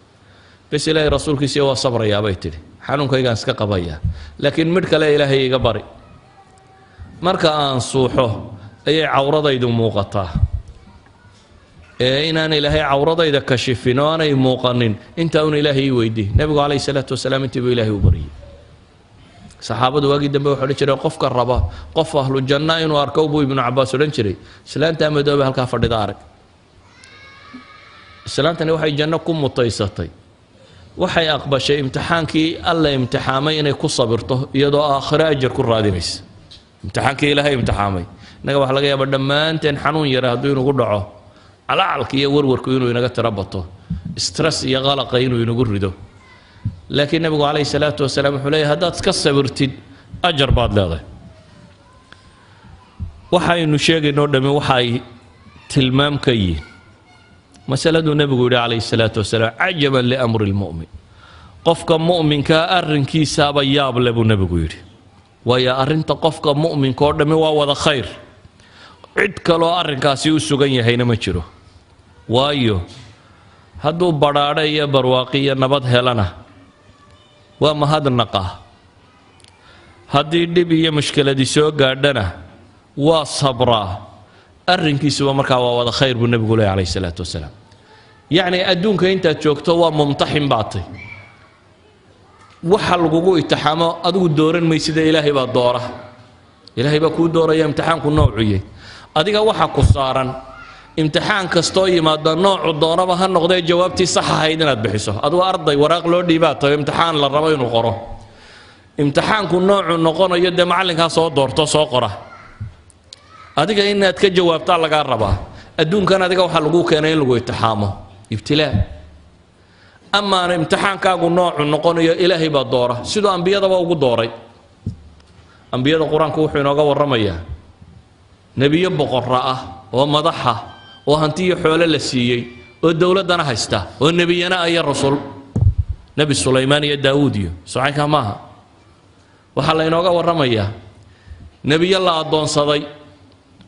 [SPEAKER 1] bes ilaahay rasuulkiisiiyo waa sabrayaa bay tidhi xanuunkaygaan iska qabayaa laakiin midh kale ilaahay iga bari marka aan suuxo ayay cawradaydu muuqataa ee inaan ilaahay cawradayda kashifin oo aanay muuqanin intaa un ilaahay ii weydii nabigu calayhi salaatu wasalaam intii buu ilaahay u baryay saxaabadu waagii dambe wuxuu odhan jiray qofka raba qof ahlu janna inuu arko buu ibnu cabbaas odhan jiray islaantaa madoobe halkaa fadhida arag islaantani waxay janno ku mutaysatay waxay aqbashay imtixaankii alla imtixaamay inay ku sabirto iyadoo aakhiro ajar ku raadinaysa imtixaankii ilaahay imtixaamay innaga waxaa laga yaabaa dhammaanteen xanuun yara hadduu inugu dhaco calacalka iyo warwarku inuu inaga tiro bato stress iyo qalaqa inuu inagu rido laakiin nabigu calayhi salaatu wasalaam wuxuu leeyahay haddaad iska sabirtid ajar baad leedahay waxaynu sheegaynoo dhammi waxay tilmaam ka yihiin masaladuu nabigu yidhi calayhi salaatu wasalaam cajaban liamri lmu'min qofka mu'minka arrinkiisaaba yaab leh buu nebigu yidhi waayo arrinta qofka mu'minka oo dhammi waa wada khayr cid kaloo arrinkaasi u sugan yahayna ma jiro waayo hadduu badhaadho iyo barwaaqi iyo nabad helana waa mahadnaqa haddii dhib iyo mushkiladi soo gaadhana waa sabraa arrinkiisuba markaa waa wada khayr buu nebigu leeyahay calayhi salaatu wasalaam yacni adduunka intaad joogto waa mumtaxin baatay waxa lagugu itixaamo adigu dooran maysida ilaahay baa doora ilaahay baa kuu dooraya imtixaanku noocuyey adiga waxa ku saaran imtixaan kastoo yimaada noocu doonaba ha noqdee jawaabtii sax ahayd inaad bixiso adigu arday waraaq loo dhiibaa tahay imtixaan la rabo inuu qoro imtixaanku noocu noqonayo dee macallinkaa soo doorto soo qora adiga inaad ka jawaabtaa lagaa rabaa adduunkan adiga waxaa lagu keenay in lagu itixaamo ibtilaa amaana imtixaankaagu noocu noqonayo ilaahay baa doora sidoo ambiyadaba ugu dooray ambiyada qur-aanku wuxuu inooga warramayaa nebiyo boqorra ah oo madaxa oo hanti iyo xoolo la siiyey oo dowladdana haysta oo nebiyana aya rasul nebi sulaymaan iyo daawuud iyo socankaa maaha waxaa la inooga warramayaa nebiyo la addoonsaday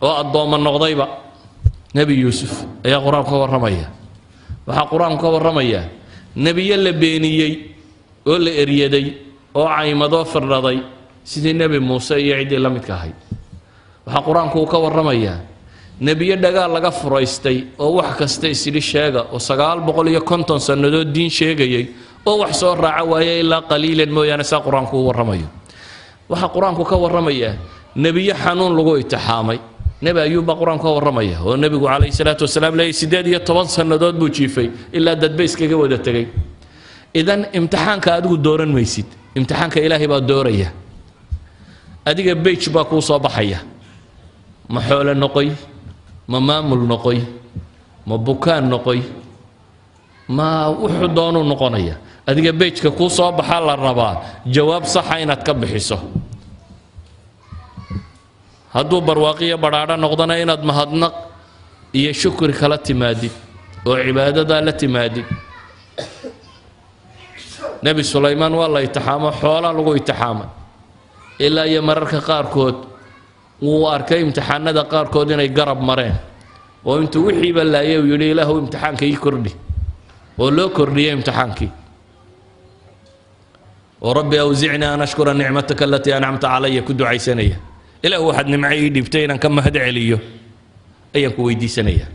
[SPEAKER 1] oo addoomma noqdayba nebi yuusuf ayaa qur-aanku ka warramaya waxaa qur-aanku ka warramayaa nebiyo la beeniyey oo la eryaday oo caymadoo firdhaday sidii nebi muuse iyo ciddii la midka ahayd waxaa qur-aanku uu ka warramayaa nebiyo dhagaal laga furaystay oo wax kasta isidhi sheega oo 950 sannadood diin sheegayay oo wax soo raaca waaya ilaa qaliilan mooyaane saa qur-aanku u warramayo waxaa qur-aanku ka warramayaa nebiyo xanuun lagu itixaamay nebi ayuub baa qur-aanku ka warramaya oo nebigu calayhi salaatu wasalaam leeyay 18 sannadood buu jiifay ilaa dadba iskaga wada tegay idan imtixaanka adigu dooran maysid imtixaanka ilaahay baa dooraya adiga beej baa kuu soo baxaya ma xoolo noqoy ma maamul noqoy ma bukaan noqoy ma wuxuu doonuu noqonaya adiga beejka kuu soo baxaa la rabaa jawaab saxa inaad ka bixiso hadduu barwaaqiyo badhaadho noqdana inaad mahadnaq iyo shukri kala timaadid oo cibaadadaa la timaadid nebi sulaymaan waa la itixaamo xoolaa lagu itixaamay ilaa iyo mararka qaarkood wuu arkay imtixaanada qaarkood inay garab mareen oo intuu wixiiba laayay uu yidhi ilaahu imtixaanka ii kordhi oo loo kordhiyey imtixaankii oo rabbi awzicnii an ashkura nicmataka alatii ancamta calaya ku ducaysanaya ilaahu waxaad nimco ii dhibtay inaan ka mahad celiyo ayaan ku weydiisanaya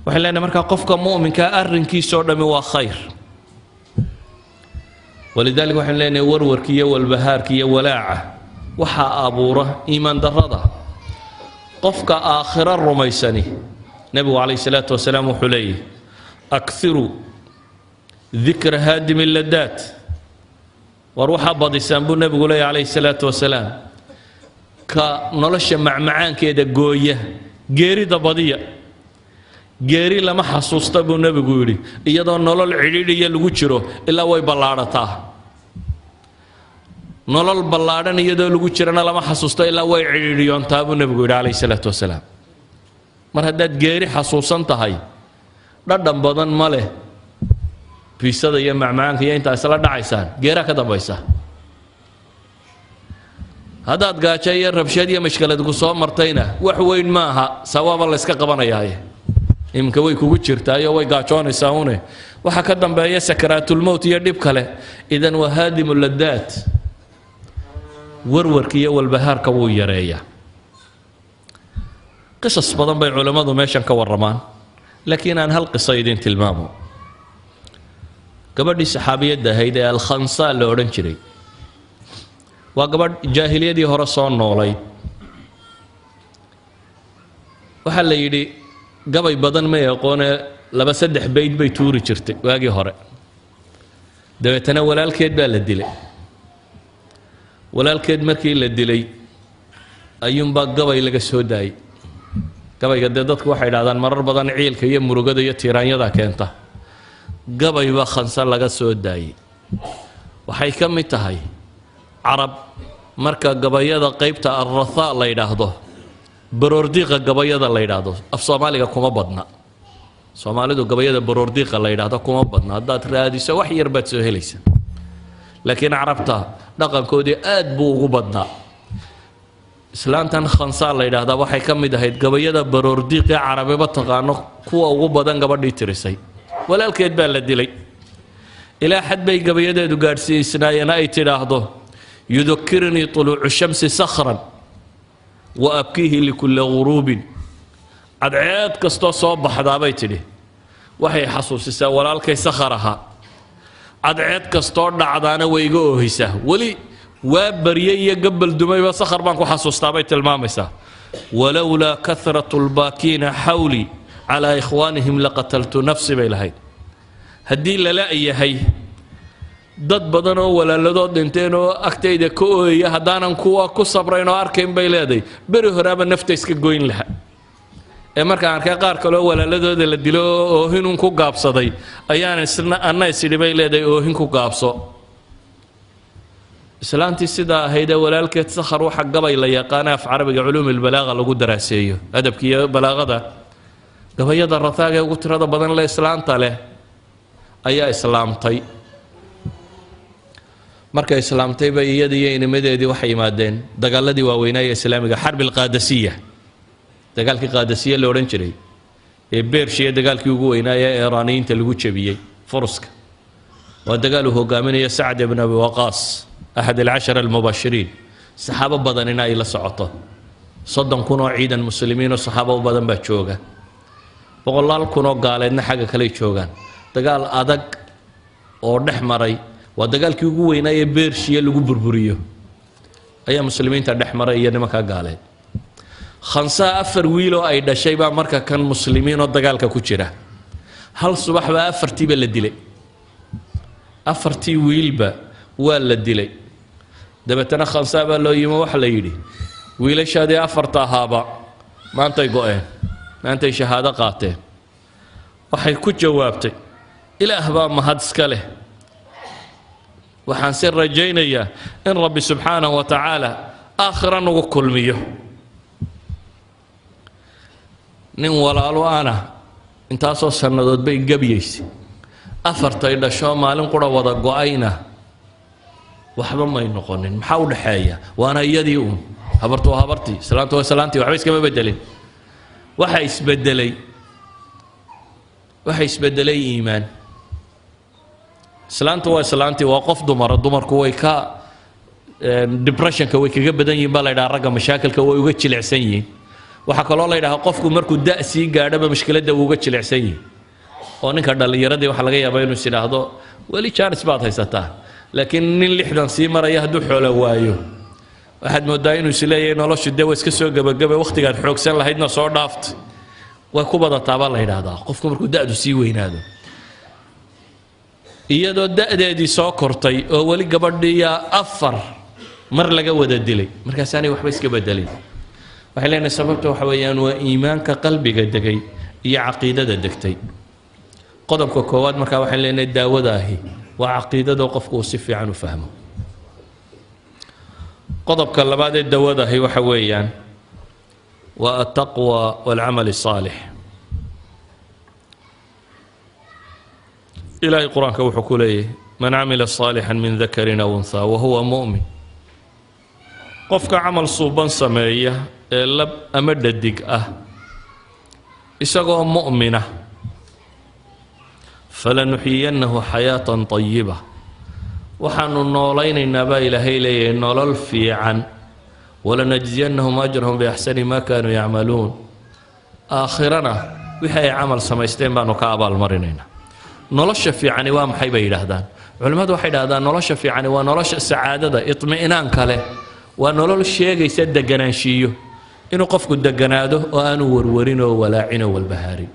[SPEAKER 1] waxaan leenahay markaa qofka mu'minka arrinkiisoo dhammi waa khayr walidaalika waxaan leenahay warwarka iyo walbahaarka iyo walaaca waxaa abuura iimaan darrada qofka aakhiro rumaysani nebigu calayhi salaatu wasalaam wuxuu leeyahy akhiru dikra haadimi ladaat war waxaa badisaan buu nebigu leeyahy calayhi salaatu wasalaam ka nolosha macmacaankeeda gooya geerida badiya geeri lama xasuusta buu nebigu yidhi iyadoo nolol cidhiidhiya lagu jiro ilaa way ballaadhataa nolol ballaadhan iyadoo lagu jirana lama xasuusto ilaa way cidhiidhiyoontaa buu nebigu yidhi calayhi salaatu wasalaam mar haddaad geeri xasuusan tahay dhadhan badan ma leh biisada iyo macmacaanka iyo intaa isla dhacaysaan geeraa ka dambaysa haddaad gaajo iyo rabshad iyo mashkalad ku soo martayna wax weyn ma aha sawaaba la iska qabanayaaye iminka way kugu jirtaayo way gaajoonaysaa une waxa ka dambeeya sakaraatulmowt iyo dhib kale idan waa haadimu ladaat warwarka iyo walbahaarka wuu yareeyaa qisas badan bay culammadu meeshan ka warramaan laakiin aan hal qiso idin tilmaamo gabadhii saxaabiyadda ahayd ee alkhansaa la odhan jiray waa gabadh jaahiliyadii hore soo noolayd waxaa la yidhi gabay badan may aqoonee 2-3 bayd bay tuuri jirtay waagii hore dabeetana walaalkeed baa la dilay walaalkeed markii la dilay ayuunbaa gabay laga soo daayay gabayga dee dadku waxay idhahdaan marar badan ciilka iyo murugada iyo tiiraanyada keenta gabay baa khansa laga soo daayay waxay ka mid tahay carab marka gabayada qaybta arrathaa la yidhaahdo baroordiiqa gabayada la yidhaahdo af soomaaliga kuma badna soomaalidu gabayada baroordiiqa la yidhaahdo kuma badna haddaad raadiso wax yar baad soo helaysa laakiin carabta dhaqankoodii aad buu ugu badnaa islaantan khansaa la yidhaahdaa waxay ka mid ahayd gabayada baroordiiqee carabiba taqaano kuwa ugu badan gabadhii tirisay walaalkeed baa la dilay ilaa xad bay gabayadeedu gaadhsiisnaayeen ay tidhaahdo yudakirnii طuluucu shamsi sakhran wa abkiihi likulli guruubin cadceed kastoo soo baxdaabay tidhi waxay xasuusisaa walaalkay sakhar ahaa cadceed kastoo dhacdaana way iga oohisaa weli waa baryay iyo gabal dumayba sakhar baan ku xasuustaabay tilmaamaysaa walowlaa kahratu lbaakiina xawlii calaa ikhwaanihim laqataltu nafsi bay lahayd haddii lala yahay dad badan oo walaaladood dhinteen oo agtayda ka ooyaya haddaanan kuwa ku sabrayn oo arkayn bay leedahay beri horaaba nafta iska goyn laha ee markaan arkay qaar kaleo walaaladooda la dilo oo oohinun ku gaabsaday ayaan anna isidhi bay leedahay oohin ku gaabso islaantii sidaa ahaydee walaalkeed sakhar waxa gabay la yaqaana af carabiga culuumilbalaaqa lagu daraaseeyo adabkiiyo balaaqada gabayada rataaga ee ugu tirada badan le islaanta leh ayaa islaamtay markay islaamtay bay iyada iyo inimadeedii waxay yimaadeen dagaaladii waaweynaa ee islaamiga xarbi alqaadasiya dagaalkii qaadasiya la odhan jiray ee beershiya dagaalkii ugu weynaa ee iiraaniyiinta lagu jebiyey furuska waa dagaal uu hogaaminaya sacd ibn abi waqaas axad alcashara almubashiriin saxaabo badan in ay la socoto 30 kun oo ciidan muslimiin oo saxaabo badan baa jooga 100 kun oo gaaleedna xagga kale joogaan dagaal adag oo dhex maray waa dagaalkii ugu weynaa ee beershiya lagu burburiyo ayaa muslimiinta dhex maray iyo nimanka gaaleed khansaa 4 wiil oo ay dhashay baa marka kan muslimiin oo dagaalka ku jira hal subax baa 4tiiba la dilay 4tii wiilba waa la dilay dabeetana khansaa baa loo yimi waxa la yidhi wiilashaadii 4 ahaaba maantay go'een maantay shahaado qaateen waxay ku jawaabtay ilaah baa mahad iska leh waxaan si rajaynayaa in rabbi subxaanahu wa tacaala aakhira nagu kulmiyo nin walaalo ana intaasoo sannadood bay gabiyaysay 4tay dhasho maalin qura wada go'ayna waxba may noqonin maxaa u dhaxeeya waana iyadii uun habartu waa habartii islaantu waa islaantii waxba iskama bedelin waxa isbedelay iimaan islaantu waa islaantii waa qof dumara dumarku way ka depressionka way kaga badan yihiin baa la yidhaha ragga mashaakilka way uga jilicsan yihiin waxaa kaloo la yidhaha qofku markuu da' sii gaadhaba mushkiladda wuu uga jilicsan yihin oo ninka dhallinyaradii waxaa laga yaabaa inuu is idhaahdo weli jaanis baad haysataa laakiin nin 60 sii maraya hadduu xoolo waayo waxaad moodaa inuu is leeyahay noloshu dee waa iska soo gebagabay wakhtigaad xoogsan lahaydna soo dhaaftay way ku badataa baa la yidhaahdaa qofku markuu da'du sii weynaado iyadoo da'deedii soo kortay oo weli gabadhiiya 4 mar laga wada dilay markaasaanay waxba iska bedelin waxay leenahay sababta waxa weeyaan waa iimaanka qalbiga degay iyo caqiidada degtay qodobka koowaad markaa waxaan leenahay daawadaahi waa caqiidada qofku uu si fiican u fahmo qodobka labaad ee dawadaahi waxa weeyaan waa attaqwa waalcamal الصaalix ilaahay qur-aanka wuxuu ku leeyahay man camila صaalixا min dakarin aw unhaa wahuwa mu'min qofka camal suuban sameeya ee lab ama dhadig ah isagoo mu'mina falanuxyiyannahu xayaatan طayiba waxaanu noolaynaynaa baa ilaahay leeyahay nolol fiican walanajziyannahum ajrahum biaxsani ma kaanuu yacmaluun aakhirana wixii ay camal samaysteen baanu ka abaalmarinaynaa nolosha fiicani waa maxay bay yidhaahdaan culimmadu waxay yidhahdaan nolosha fiicani waa nolosha sacaadada iطmi'naanka leh waa nolol sheegaysa deganaanshiiyo inuu qofku deganaado oo aanu warwarin oo walaacin oo walbahaarin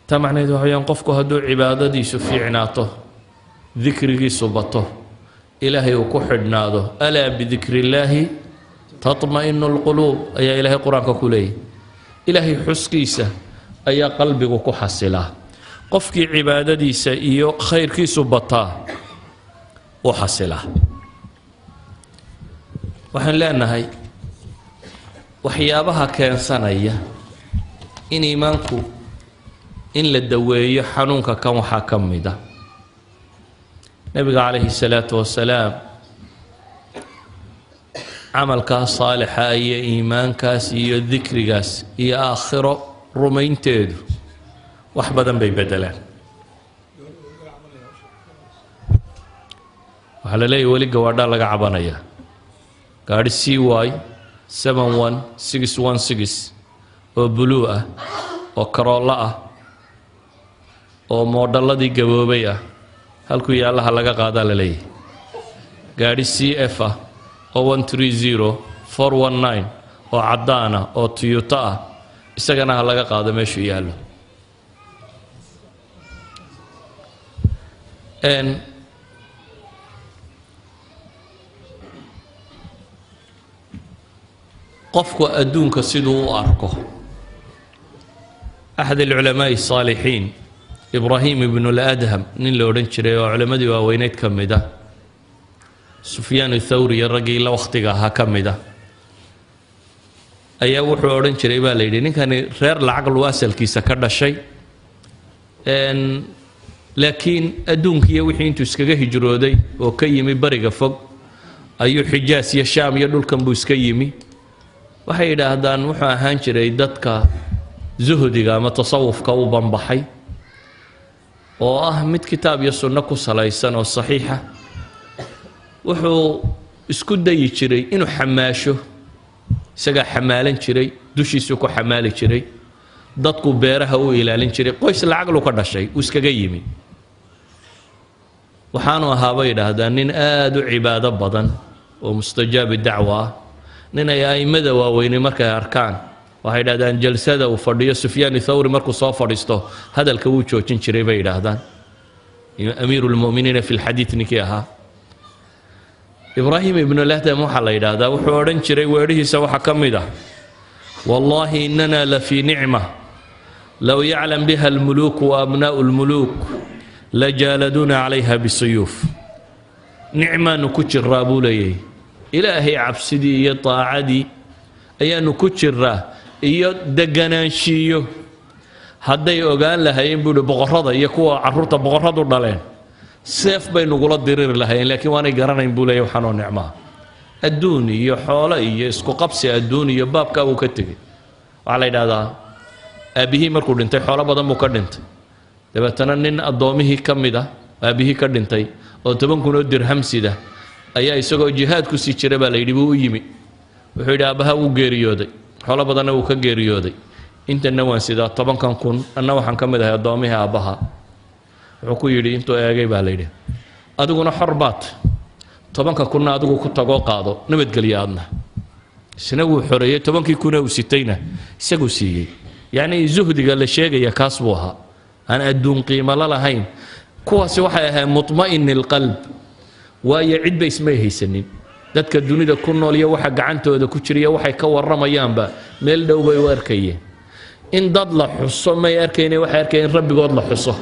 [SPEAKER 1] taa macnaheedu waxa weyaan qofku hadduu cibaadadiisu fiicnaato dikrigiisu bato ilaahay uu ku xidhnaado alaa bidikri illaahi tatma'inu lquluub ayaa ilaahay qur-aanka ku leeyahy ilaahay xuskiisa ayaa qalbigu ku xasilaa qofkii cibaadadiisa iyo khayrkiisu bataa u xasilaa waxaan leenahay waxyaabaha keensanaya in iimaanku in la daweeyo xanuunka kan waxaa ka mid ah nabiga calayhi salaatu wasalaam camalkaas saalixa iyo iimaankaas iyo dikrigaas iyo aakhiro rumaynteedu wax badan bay bedelaan waxaa la leeyahy weli gawaadhaa laga cabanayaa gaadhi CY 71616 oo buluu ah oo karoollo ah oo moodhalladii gaboobay ah halkuu yaallaha laga qaadaa la leeyahay gaadhi CF ah oo 130419 oo caddaan ah oo Toyota ah isagana ha laga qaado meeshuu yaallo qofku adduunka siduu u arko أحد العلماء الصالحين إبراهيم بن الأدهم نين لو رنشري وعلماء واوينيت كمدا سفيان الثوري الرجل وقتها هكمدا أي وحو رنشري باليدي نين كان غير العقل واسل كيسا كذا شيء لكن أدونك يا وحين تسكجه هجرودي وكيمي بريق فوق أيو حجاز يا شام يدول كم بوسكيمي وحيدا هذا وحو هانشري دتك زهدiga ama tasawufka u banbaxay oo ah mid kitaab iyo sunno ku salaysan oo saxiixa wuxuu isku dayi jiray inuu xamaasho isaga xamaalan jiray dushiisu ku xamaali jiray dadku beeraha u ilaalin jiray qoys lacag lu ka dhashay uu iskaga yimi waxaanu ahaabay yiraahdaan nin aad u cibaado badan oo mustajaab dacwa nin ay aimada waaweyn markay arkaan waxay yiraahdaan jalsada uu fadhiyo Sufyaan Thawri markuu soo fadhiisto hadalka uu joojin jiray bay yiraahdaan amiirul mu'miniin fi alhadith ninkii ahaa Ibrahim ibn al-Adham waxa la yiraahdaa wuxuu oran jiray weerihiisa waxa kamid ah wallahi inna la fi ni'ma law ya'lam biha al-muluk wa abna'u al-muluk la jaladuna 'alayha bisuyuf ni'ma ku jiraabulayay ilaahi absidi iyo taa'adi ayaanu ku jiraa iyo deganaanshiyo hadday ogaan lahayn buu boqorada iyo kuwa carruurta boqoradu dhaleen seef bay nugula dirir lahayn laakiin waanay garanayn buu leeyahay waxaan oo nicmo adduun iyo xoolo iyo isku qabsi adduun iyo baabka uu ka tagay waxa la yiraahdaa aabihii markuu dhintay xoolo badan buu ka dhintay dabeetana nin adoomihii kamid ah aabihii ka dhintay oo 10,000 dirham sida ayaa isagoo jihaad ku sii jiray baa la yidhi buu u yimi wuxuu yidhi aabaha uu geeriyooday xoolo badanna uu ka geeriyooday intana waan sidaa 10,000 anna waxaan ka mid ahay adoomihii aabaha wuxuu ku yidhi intuu eegay baa la yidhi adiguna xor baad 10,000 adigu ku tago qaado nabadgelyo aadna isna wuu xoreeyay 10,000 uu sitayna isagu siiyay yani zuhdiga la sheegaya kaas buu ahaa aan adduun qiimo la lahayn kuwaasi waxay ahayd mutma'in alqalb waayo cid bay isma haysanin dadka dunida ku nool iyo waxa gacantooda ku jiriya waxay ka waramayaanba meel dhow bay u arkayeen in dad la xuso may arkayeen waxay arkayeen rabbigood la xuso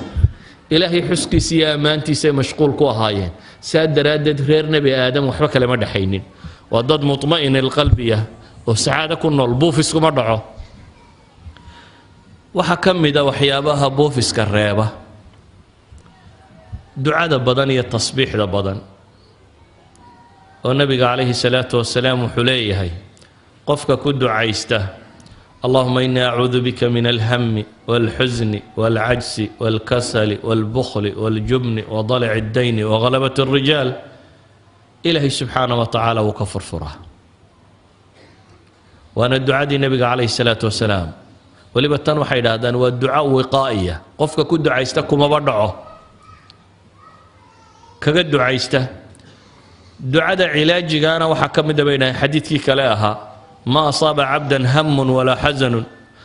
[SPEAKER 1] ilaahay xuskiisa iyo amaantiisa mashquul ku ahaayeen saadaraadad reer nabi aadam waxba kale ma dhaxaynin waa dad mutma'in alqalbiya oo saada ku nool buufis kuma dhaco waxa kamida waxyaabaha buufiska reeba ducada badan iyo tasbiixda badan والنبي عليه الصلاة والسلام حليه قفك كد عيسته اللهم إني أعوذ بك من الهم والحزن والعجز والكسل والبخل والجبن وضلع الدين وغلبة الرجال إلهي سبحانه وتعالى وكفر فره وأنا الدعاء دي النبي عليه الصلاة والسلام ولبتن وحيد هذا والدعاء وقائية قفك كد عيستكم وبدعه كقد عيسته دعاء علاجنا وحكم بين حديثك كلاها ما أصاب عبدا هم ولا حزن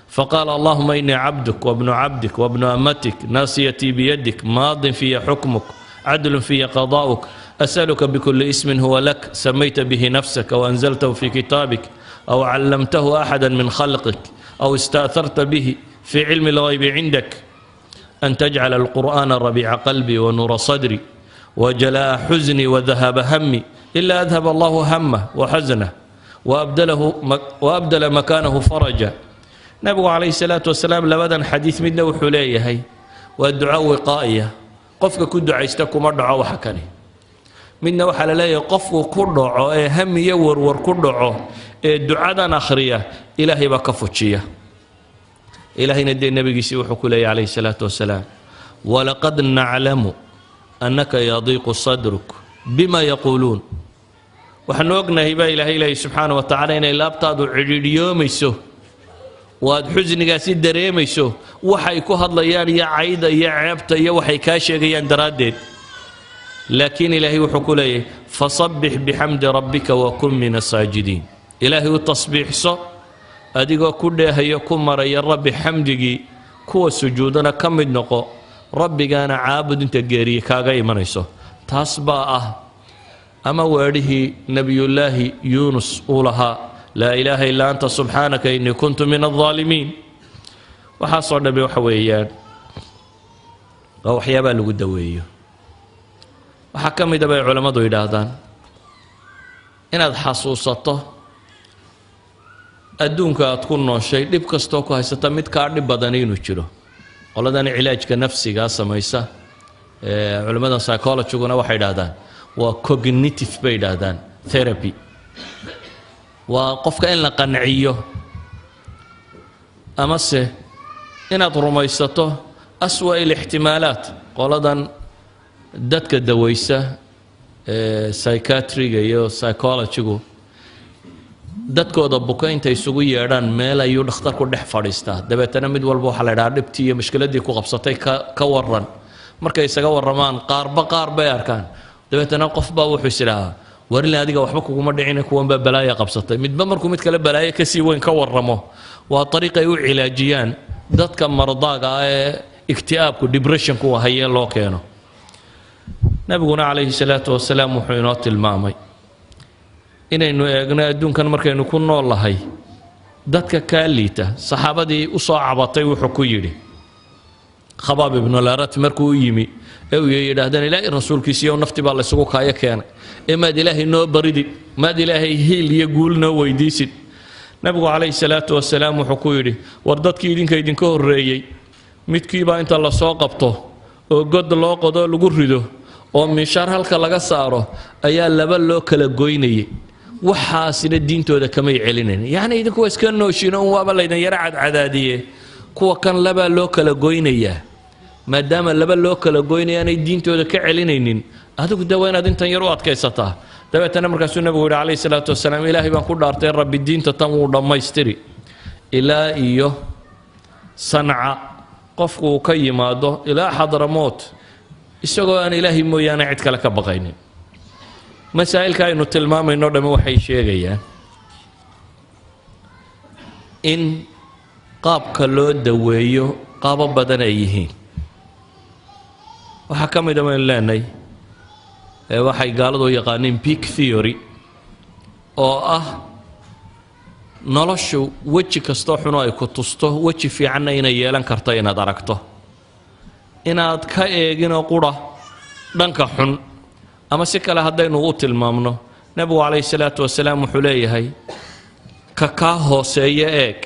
[SPEAKER 1] فقال اللهم إني عبدك وابن عبدك وابن أمتك ناصيتي بيدك ماض في حكمك عدل في قضاؤك أسألك بكل اسم هو لك سميت به نفسك وأنزلته في كتابك أو علمته أحدا من خلقك أو استأثرت به في علم الغيب عندك أن تجعل القرآن ربيع قلبي ونور صدري وجلاء حزني وذهاب همي إلا أذهب الله همه وحزنه وأبدل مكانه فرجا nabigu calayhi salaatu wasalaam labadan xadiid midna wuxuu leeyahay waa duco wiqaa'iya qofka ku ducaysta kuma dhaco waxa kale midna waxaa la leeyahay qofku ku dhaco ee ham iyo warwar ku dhaco ee ducadan akhriya ilaahay baa ka fujiya ilaahayna dee nabigiisii wuxuu ku leeyahay calayhi salaatu wasalaam walaqad naclamu annaka yadiiqu sadruk bima yaquuluun waxaanu ognahay baa ilaahay leeyahay subxaana wa tacaala inay laabtaadu cidhiidhiyoomayso waad xusnigaasi dareemayso waxay ku hadlayaan iyo cayda iyo ceebta iyo waxay kaa sheegayaan daraaddeed laakiin ilaahay wuxuu ku leeyahay fasabbix bixamdi rabbika wa kun min asaajidiin ilaahay u tasbiixso adigoo ku dheehayo ku maraya rabbi xamdigii kuwa sujuudana ka mid noqo rabbigaana caabud inta geeriye kaaga imanayso taas baa ah ama weedhihii nebiyullaahi yuunus uu lahaa laa ilaaha illaa anta subxaanaka innii kuntu min aldaalimiin waxaasoo dhammi waxa weeyaan waa waxyaabaa lagu daweeyo waxaa ka mid a bay culammadu yidhaahdaan inaad xasuusato adduunka aad ku nooshay dhib kastoo ku haysata mid kaa dhib badani inuu jiro qoladani cilaajka nafsigaa samaysa culimmadan psychologiguna waxay yidhaahdaan waa cognitive bay yidhaahdaan therapy waa qofka in la qanciyo amase inaad rumaysato aswa ilixtimaalaat qoladan dadka dawaysa psychiatriga iyo psychologigu dadkooda buka intay isugu yeedhaan meel ayuu dhakhtarku dhex fadhiistaa dabeetana mid walba waxaa la ydhahaa dhibtii iyo mushkiladii ku qabsatay ka waran markay isaga warramaan qaarba qaar bay arkaan dabeetana qof baa wuxuu is idhaahaa warile adiga waxba kuguma dhicina kuwanbaa balaaya qabsatay midba markuu mid kale balaayo kasii weyn ka warramo waa ariiq ay u cilaajiyaan dadka mardaaga ah ee ikti'aabku depressionku hayee loo keeno nabiguna calayhi salaatu wasalaam wuxuu inoo tilmaamay inaynu eegno adduunkan markaynu ku nool lahay dadka kaa liita saxaabadii u soo cabatay wuxuu ku yidhi khabaab ibnularat markuu u yimi ee uu yidhaahdeen ilaahay rasuulkiisiiyo nafti baa laysugu kaayo keenay ee maad ilaahay noo baridid maad ilaahay hiil iyo guul noo weydiisid nabigu calayhi salaatu wasalaam wuxuu ku yidhi war dadkii idinka horreeyey midkiibaa inta la soo qabto oo god loo qodo lagu rido oo miishaar halka laga saaro ayaa laba loo kala goynayay waxaasina diintooda kamay celinayn yacni idinku waa iska nooshiino un waaba laydin yaro cadcadaadiye kuwa kan labaa loo kala goynayaa maadaama laba loo kala goynaya aanay diintooda ka celinaynin adigu de waa inaad intan yar u adkaysataa dabeetana markaasuu nabigu yidhi calayhi salaatu wasalaam ilaahay baan ku dhaartay rabbi diinta tan wuu dhammaystiri ilaa iyo sanca qofku uu ka yimaado ilaa xadramoot isagoo aan ilaahay mooyaane cid kale ka baqaynin masaa'ilka aynu tilmaamayno dhamme waxay sheegayaan in qaabka loo daweeyo qaabo badan ay yihiin waxaa ka mid a baynu leenahay waxay gaaladu u yaqaaniin peak theory oo ah noloshu weji kastoo xuno ay ku tusto weji fiicanna inay yeelan karto inaad aragto inaad ka eeginoo qura dhanka xun ama si kale haddaynu u tilmaamno nebigu calayhi salaatu wasalaam wuxuu leeyahay ka kaa hooseeya eeg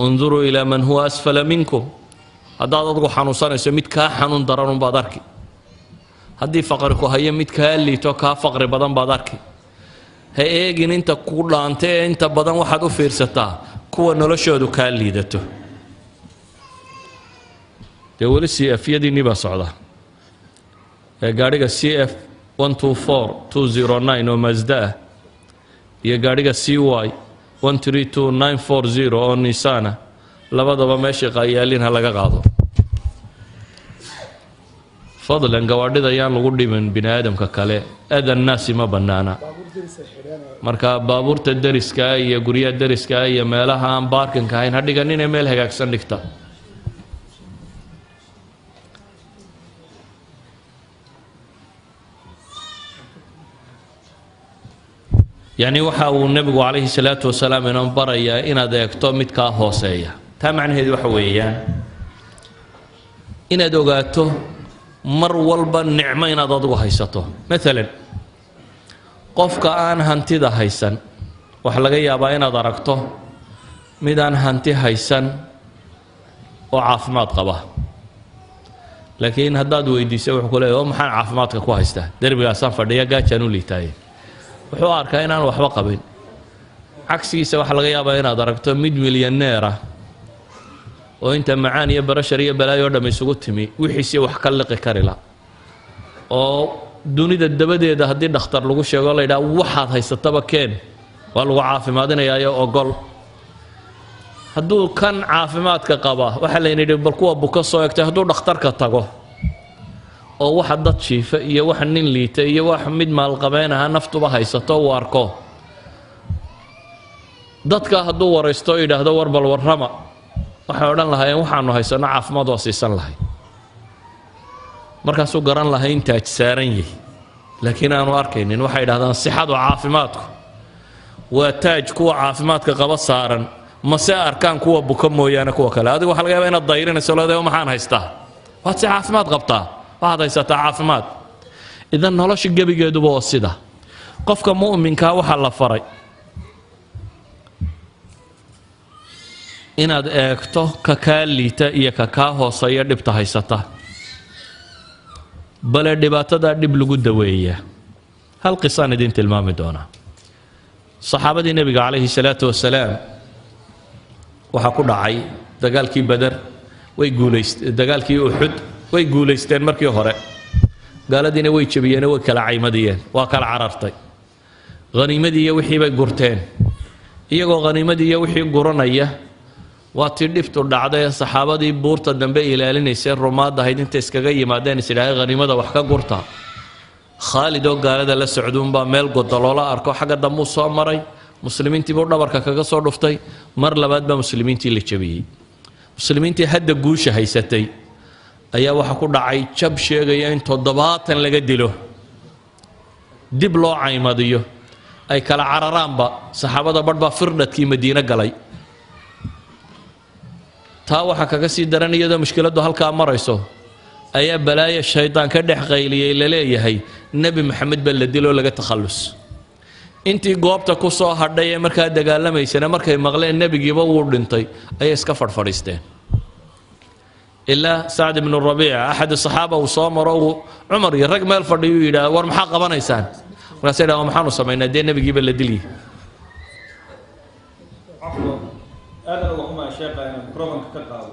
[SPEAKER 1] unduruu ilaa man huwa asfala minkum haddaad adgu xanuunsanayso mid kaa xanuun daran unbaad arki haddii faqri ku hayo mid kaa liito kaa faqri badan baad arki ha eegin inta ku dhaanta ee inta badan waxaad u fiirsataa kuwa noloshoodu kaa liidato dee weli c f yadiinii baa socda ee gaadhiga c f 124209 oo masda ah iyo gaadhiga c y 132940 oo nisana labadaba meeshii qaayaalin ha laga qaado fadlan gawaadhida ayaan lagu dhimin bini aadamka kale adan naasi ma bannaana marka baabuurta deriskaa iyo guryaha deriskaa iyo meelaha aan baarkinka ahayn ha dhiganinee meel hagaagsan dhigta yacni waxa uu nebigu calayhi salaatu wasalaam inoo barayaa inaad eegto mid kaa hooseeya taa macnaheedu waxa weeyaan inaad ogaato mar walba nicmo inaad adigu haysato maalan qofka aan hantida haysan waxa laga yaabaa inaad aragto mid aan hanti haysan oo caafimaad qaba laakiin haddaad weydiiso wuxuu ku leeyahay maxaan caafimaadka ku haystaa derbigaasaan fadhiya gaajaan u liitaaye wuxuu arkaa inaan waxba qabin cagsigiisa waxaa laga yaabaa inaad aragto mid milyaneer ah oo inta macaan iyo barashar iyo balaayo oo dham isugu timi wixiisii wax ka liqi kari la oo dunida dabadeeda haddii dhakhtar lagu sheego la yidhaha waxaad haysataba keen waa lagu caafimaadinayaa ogol hadduu kan caafimaadka qaba waxaa layna yidhi bal kuwa buka soo egtay hadduu dhakhtarka tago oo waxa dad jiifa iyo wax nin liita iyo wax mid maalqabeen aha naftuba haysato uu arko dadka hadduu waraysto yidhaahdo war bal warrama waxay odhan lahaayeen waxaanu haysanno caafimaad waa siisan lahay markaasuu garan lahay in taaj saaran yahay laakiin aanu arkaynin waxay idhahdaan sixadu caafimaadku waa taaj kuwa caafimaadka qaba saaran mase arkaan kuwa buka mooyaane kuwa kale adigu waxa laga yaabaa inaad dayrinayso leedahay maxaan haystaa waad si caafimaad qabtaa waxaad haysataa caafimaad idan nolosha gebigeeduba oo sida qofka mu'minkaa waxaa la faray inaad eegto ka kaa liita iyo ka kaa hooseeya dhibta haysata bale dhibaatadaa dhib lagu daweeyaa hal qisaan idin tilmaami doonaa saxaabadii nebiga calayhi salaatu wasalaam waxaa ku dhacay dagaalkii badar dagaalkii uxud way guulaysteen markii hore gaaladiina way jabiyeen way kala caymadiyeen waa kala carartay haniimadii iyo wixii bay gurteen iyagoo haniimadii iyo wixii guranaya waa tii dhibtu dhacday ee saxaabadii buurta dambe ilaalinaysay rumaadda ahayd intay iskaga yimaadeen is idhaahay haniimada wax ka gurta khaalid oo gaalada la socduunbaa meel godoloola arko xagga dambuu soo maray muslimiintiibuu dhabarka kaga soo dhuftay mar labaad baa muslimiintii la jabiyey muslimiintii hadda guusha haysatay ayaa waxaa ku dhacay jab sheegaya in 70 laga dilo dib loo caymadiyo ay kala cararaanba saxaabada badh baa firdhadkii madiina galay taa waxaa kaga sii daran iyadoo mushkiladdu halkaa marayso ayaa balaaya shaydaan ka dhex qayliyey la leeyahay nebi maxamed baa la diloo laga takhallus intii goobta ku soo hadhay ee markaa dagaalamaysana markay maqleen nebigiiba wuu dhintay ayay iska fadhfadhiisteen ilaa sacd ibnu rabiica axad saxaaba uu soo maro cumar iyo rag meel fadhiyuu yidhaah war maxaa qabanaysaan markaasay dhaha maxaanu samaynaa dee nebigiiba la diliyey
[SPEAKER 2] aadana uga xumaa sheekha inaan microfonka ka qaado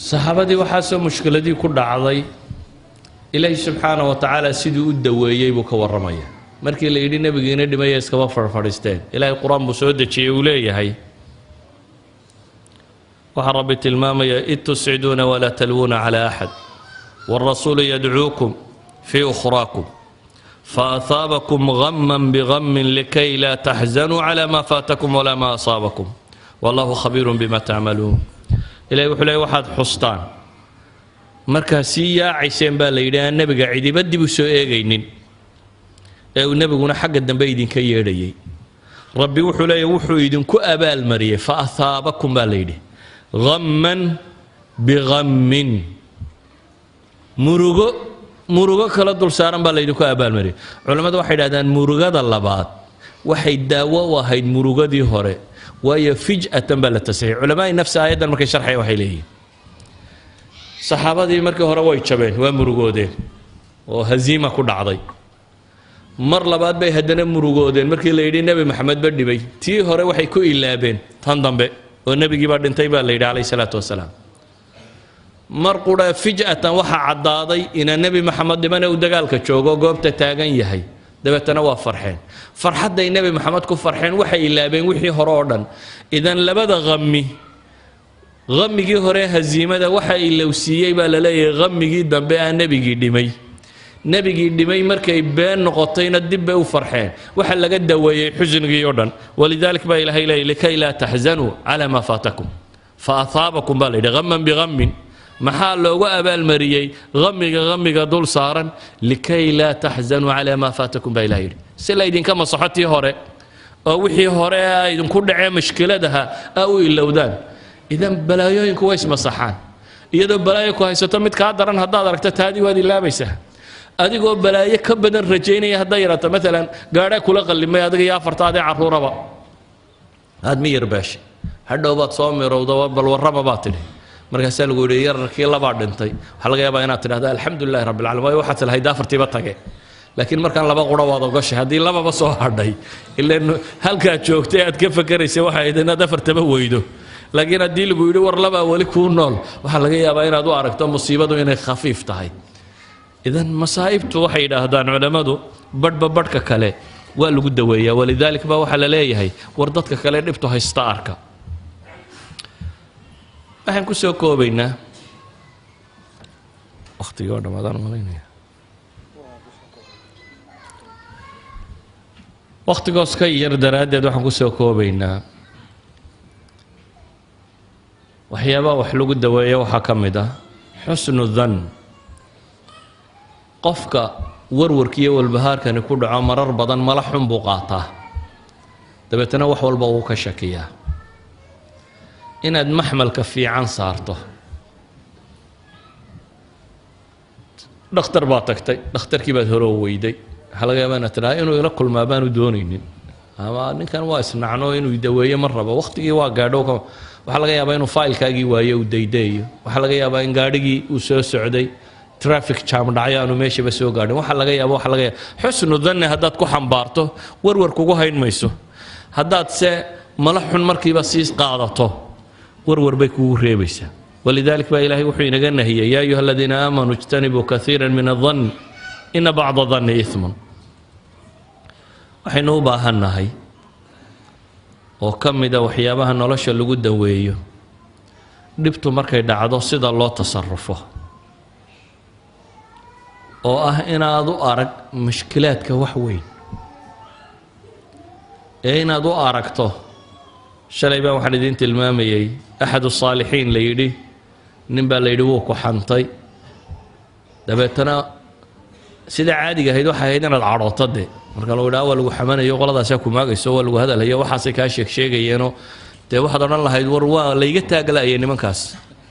[SPEAKER 1] saxaabadii waxaasoo mushkiladii ku dhacday ilaahi subxaana wa tacaala siduu u daweeyey buu ka warramaya markii la yidhi nebigiina dhimaya iskaba fadhfadhiisteen ilaahay qur-aan buu soo dejiyey uu leeyahay waxaa rabbi tilmaamaya id tusciduuna walaa talwuuna calaa axad والرسول يدعوكم في أخراكم فأثابكم غما بغم لكي لا تحزنوا على ما فاتكم ولا ما أصابكم والله خبير بما تعملون إلهي وحلي واحد حسطان مركزي يا عيسين بالليل النبي قاعد يبدي بسوء جينين النبي قلنا حق الدنبي يدين كي يريي ربي وحلي وحو يدين كأبال مريه فأثابكم بالليل غما بغم murugo kala dul saaran baa laydinku abaalmariyay culimmadu waxay yidhahdaan murugada labaad waxay daawo u ahayd murugadii hore waayo fij'atan baa la tasxiix culamaa'i nafsi aayaddan markay sharxaya waxay leeyihiin saxaabadii markii hore way jabeen waa murugoodeen oo haziima ku dhacday mar labaad bay haddana murugoodeen markii la yidhi nebi maxamed ba dhibay tii hore waxay ku ilaabeen tan dambe oo nebigii baa dhintay baa la yidhi calayhi salaatu wasalaam mar qura fij'atan waxa cadaaday ina nabi maxamed dhimana uu dagaalka joogo goobta taagan yahay dabeetana waa farxeen farxaday nabi maxamed ku farxeen waxay ilaabeen wixii hore oo dhan idan labada ghammigii hore haziimada waxa ilowsiiyay baa la leeyahay ghammigii dambe aan nabigii dhimay markay been noqotayna dib bay u farxeen waxa laga daweeyay xusnigii oo dhan walidaalka baa ilaahay leeyahay likay la tahzanu ala ma faatakum fa athaabakum baa leeyahay ghamman bighammin maxaa loogu abaalmariyey ghammiga dul saaran likay laa taxzanuu calaa maa faatakum baa ilaha yidhi si laydinka masaxo tii hore oo wixii hore a idinku dhacee mushkiladaha a u ilowdaan idan balaayooyinku way ismasaxaan iyadoo balaayo ku haysato mid kaa daran haddaad aragto taadii waad ilaabaysaa adigoo balaayo ka badan rajaynaya hadday yaraato maalan gaadha kula qallimay adiga iyo afartaadii carruuraba aad mi yar baashay hadhow baad soo mirowda bal warrama baad tidhi markaasaa lagu yidhi yararkii labaa dhintay waxaa laga yaabaa inaad tidhahda alxamdulilahi rabbi alcaalamiin waayo waxaad lahayd afartiiba tage laakiin markaan laba qura waad ogashay haddii lababa soo hadhay ilaan halkaad joogtay aad ka fakaraysay waxay ahayd inaad afartaba weydo laakiin haddii lagu yidhi war labaa weli kuu nool waxaa laga yaabaa inaad u aragto musiibadu inay khafiif tahay idan masaa'ibtu waxay yidhaahdaan culammadu badhba badhka kale waa lagu daweeyaa walidaalik baa waxaa la leeyahay war dadka kale dhibtu haysta arka waxaan ku soo koobaynaa wakhtigii oo dhammaadaan malaynaya wakhtigoos ka yar daraaddeed waxaan ku soo koobaynaa waxyaabaha wax lagu daweeyo waxaa ka mid ah xusnu dan qofka warwarkiiyo walbahaarkani ku dhaco marar badan mala xun buu qaataa dabeetana wax walba uu ka shakiyaa inaad maxmalka fiican saarto dhakhtar baad tagtay dhakhtarkii baad hore weyday waxaa laga yaabaa inaad tidhaha inuu ila kulmaa baanu doonaynin ama ninkan waa isnacno inuu daweeyo ma rabo wakhtigii waa gaadho waxaa laga yaabaa inuu faylkaagii waayo uu daydaeyo waxaa laga yaabaa in gaadhigii uu soo socday traffic jam dhacyo aanu meeshaba soo gaadhin waxaa laga yaaba xusnu danni haddaad ku xambaarto warwar kugu hayn mayso haddaad se mala xun markiiba sii qaadato warwar bay kugu reebaysaa walidalik baa ilaahay wuxuu inaga nahiyey yaa ayuha aladiina aamanuu ijtanibuu kaiira min adann ina bacda danni iimun waxaynu u baahannahay oo ka mida waxyaabaha nolosha lagu daweeyo dhibtu markay dhacdo sida loo tasarufo oo ah inaad u arag mushkilaadka wax weyn ee inaad u aragto shalay baa waxaan idiin tilmaamayey axad saalixiin la yidhi nin baa la yidhi wuu ku xantay dabeetana sida caadiga ahayd waxay ahayd inaad cadhooto dee marka lagu yidhaha waa lagu xamanayo qoladaasaa ku maagayso waa lagu hadalhayo waxaasay kaa sheegsheegayeenoo dee waxaad odhan lahayd war waa layga taagla'ayay nimankaas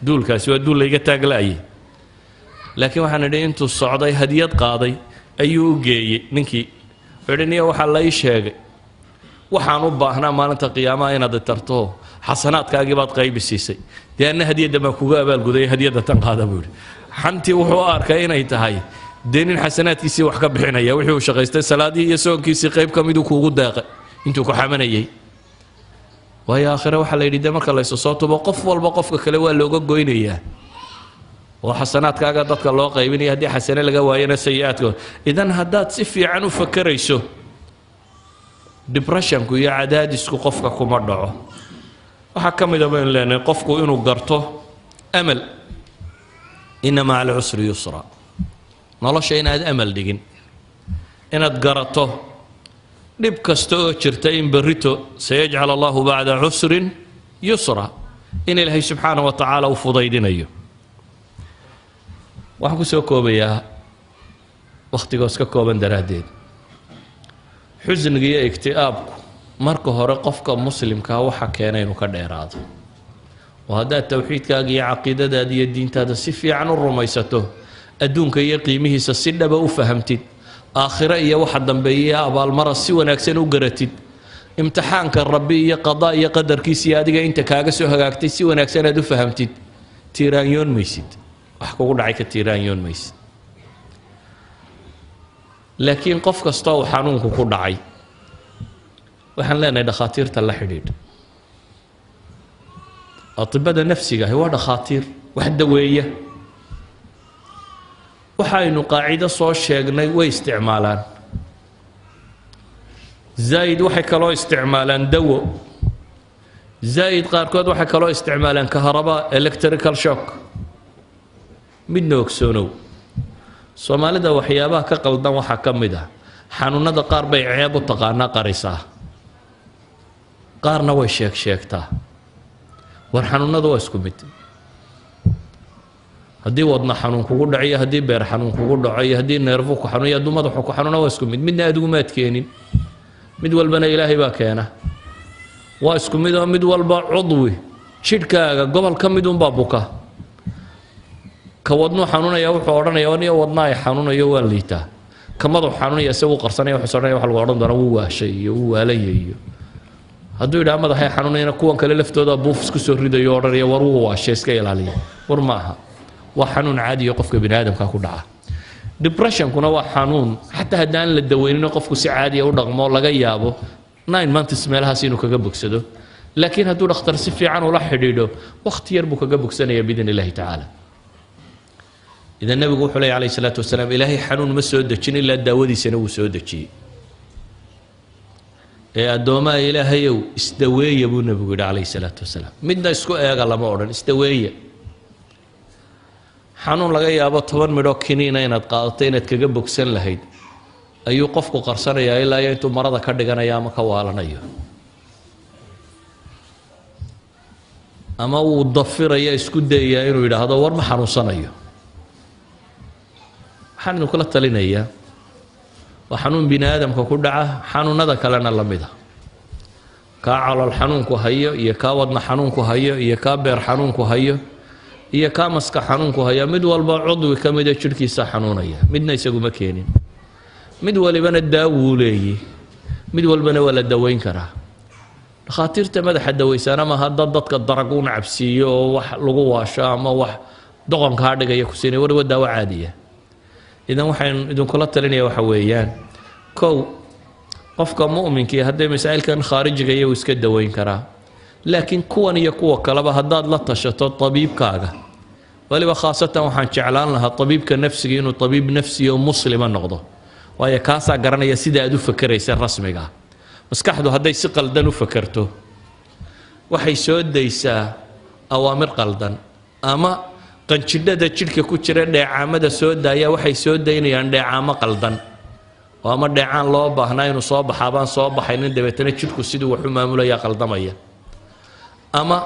[SPEAKER 1] duulkaasi waa duul layga taagla'ayay laakiin waxaan idhi intuu socday hadiyad qaaday ayuu u geeyey ninkii wuxuu idhi niyo waxaa la ii sheegay waxaan u baahnaa maalinta qiyaamaha inaad tarto xasanaadkaagii baad qaybi siisay dee anna hadiyadda baan kuga abaalgudaya hadiyadda tan qaada buu yidhi xantii wuxuu u arkay inay tahay dee nin xasanaadkiisii wax ka bixinaya wixii uu shaqaystay salaadihii iyo soonkiisii qayb ka miduu kuugu deeqay intuu ku xamanayay waayo aakhire waxaa la yidhi dee marka laysu soo tubo qof walba qofka kale waa looga goynayaa oo xasanaadkaaga dadka loo qaybinaya haddii xasane laga waayana sayi-aadka idan haddaad si fiican u fakerayso depressionku iyo cadaadisku qofka kuma dhaco waxaa ka mida baynu leenahay qofku inuu garto amal ina maca alcusri yusra nolosha inaad amal dhigin inaad garato dhib kasta oo jirta in berrito sayajcal allahu bacda cusrin yusra in ilaahay subxaanah wa tacaala u fudaydinayo waxaan ku soo koobayaa wakhtigoos ka kooban daraaddeed xusniga iyo igti'aabku marka hore qofka muslimkaa waxa keena inuu ka dheeraado oo haddaad towxiidkaaga iyo caqiidadaada iyo diintaada si fiican u rumaysato adduunka iyo qiimihiisa si dhaba u fahamtid aakhiro iyo waxa dambeeya abaalmara si wanaagsan u garatid imtixaanka rabbi iyo qadaa iyo qadarkiisa iyo adiga inta kaaga soo hagaagtay si wanaagsan aad u fahamtid tiiraanyoon maysid wax kugu dhacay ka tiiraanyoon maysid laakiin qof kastoo uu xanuunku ku dhacay waxaan leenahay dhakhaatiirta la xidhiidh atibada nafsiga ahi waa dhakhaatiir wax daweeya waxaynu qaacido soo sheegnay way isticmaalaan zaa'id waxay kaloo isticmaalaan dawo zaa'id qaarkood waxay kaloo isticmaalaan kaharaba electrical shock midna ogsoonow soomaalida waxyaabaha ka qaldan waxaa ka mid ah xanuunada qaar bay ceeb u taqaanaa qarisaa qaarna way sheegtaa war xanuunadu waa isku mid haddii wadna xanuun kugu dhaco iyo haddii beer xanuun kugu dhaco iyo haddii neerfu ku xanuun iyo hadduu madaxu ku xanuuna waa isku mid midna adigu maad keenin mid walbana ilaahay baa keena waa isku mid oo mid walba cudwi jidhkaaga gobol ka mid unbaa buka كودنو حنون يا وحورنا يا وني ودنا حنون يا وليتا كمدو حنون يا سو قرصنا يا وحسنا يا وحل ورن دنا هو شيء هو علي هدو إذا مدح حنون يا كون كل لفتو ده بوفس كسر ريدا يورر يا وروا شيء سكيل عليه ورماها وحنون عادي يقف كبني آدم كاكو دعاء depression kuna waa xanuun xataa haddaan la daweynino qofku si caadi ah u dhaqmo laga yaabo 9 months meelahaas inuu kaga bogsado laakiin hadduu dhakhtar si fiican ula xidhiidho waqti yar buu kaga bogsanayaa bidin ilaahi tacaala idan nabigu wuxuu leeyahay calayhi salaatu wasalaam ilaahay xanuun ma soo dejin ilaa daawadiisana wuu soo dejiyey ee addoomaha ilaahayow isdaweeya buu nabigu yidhi calayhi salaatu wasalaam midna isku eega lama odhan isdaweeya xanuun laga yaabo 10 midho kiniina inaad qaadato inaad kaga bogsan lahayd ayuu qofku qarsanayaa ilaa intuu marada ka dhiganayo ama ka waalanayo ama uu dafiraya isku dayayaa inuu yidhaahdo war ma xanuunsanayo waxaan idinku la talinayaa waa xanuun bini aadamka ku dhaca xanuunada kalena la mid ah kaa calool xanuunku hayo iyo kaa wadna xanuunku hayo iyo kaa beer xanuunku hayo iyo kaa maska xanuunku haya mid walba cudwi ka mid ah jirkiisa xanuunaya midna isagu ma keenin mid walibana daawuu leeyahay mid walbana waa la daweyn karaa dhakhaatiirta madaxa daweysana ma hadda dadka daraguun cabsiiyo oo wax lagu waasho ama wax doqonka dhigaya ku siinay war daawo caadiya idan waxaan idinkula talinayaa waxa weeyaan kow qofka mu'minka hadday masaa'ilkan khaarijiga iyo iska daweyn karaa laakiin kuwan iyo kuwa kaleba haddaad la tashato tabiibkaaga waliba khaasatan waxaan jeclaan lahaa tabiibka nafsiga inuu tabiib nafsi oo muslima noqdo waayo kaasaa garanaya sida aad u fakaraysa rasmiga maskaxdu hadday si qaldan u fakarto waxay soo daysaa awaamir qaldan ama qanjidhada jidhka ku jira dheecaamada soo daaya waxay soo daynayaan dheecaamo qaldan oo ama dheecaan loo baahnaa inuu soo baxaabaan soo baxaynin dabeetana jidhku siduu wax u maamulaya qaldamaya ama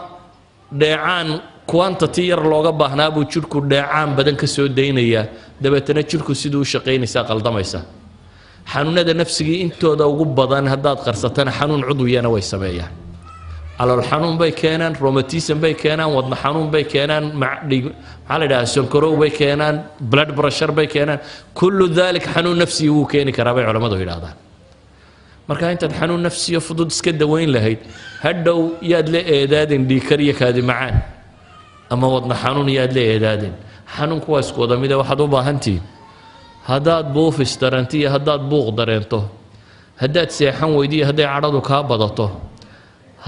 [SPEAKER 1] dheecaan quantity yar looga baahnaa buu jidhku dheecaan badan ka soo daynayaa dabeetana jidhku siduu u shaqaynaysaa qaldamaysa xanuunada nafsigii intooda ugu badan haddaad qarsatana xanuun cudwiyana way sameeyaan calool xanuun bay keenaan rheumatism bay keenaan wadna xanuun bay keenaan maxaa la yidhahaa sonkorow bay keenaan blood pressure bay keenaan kullu dalik xanuun nafsigi wuu keeni karaa bay culammadu yidhaahdaan marka intaad xanuun nafsiyo fudud iska daweyn lahayd hadhow yaad la eedaadin dhiikar iyo kaadi macaan ama wadna xanuun yaad la eedaadin xanuunku waa isku wada mid waxaad u baahantihiin haddaad buufis dareento iyo haddaad buuq dareento haddaad seexan weydo iyo hadday cadhadu kaa badato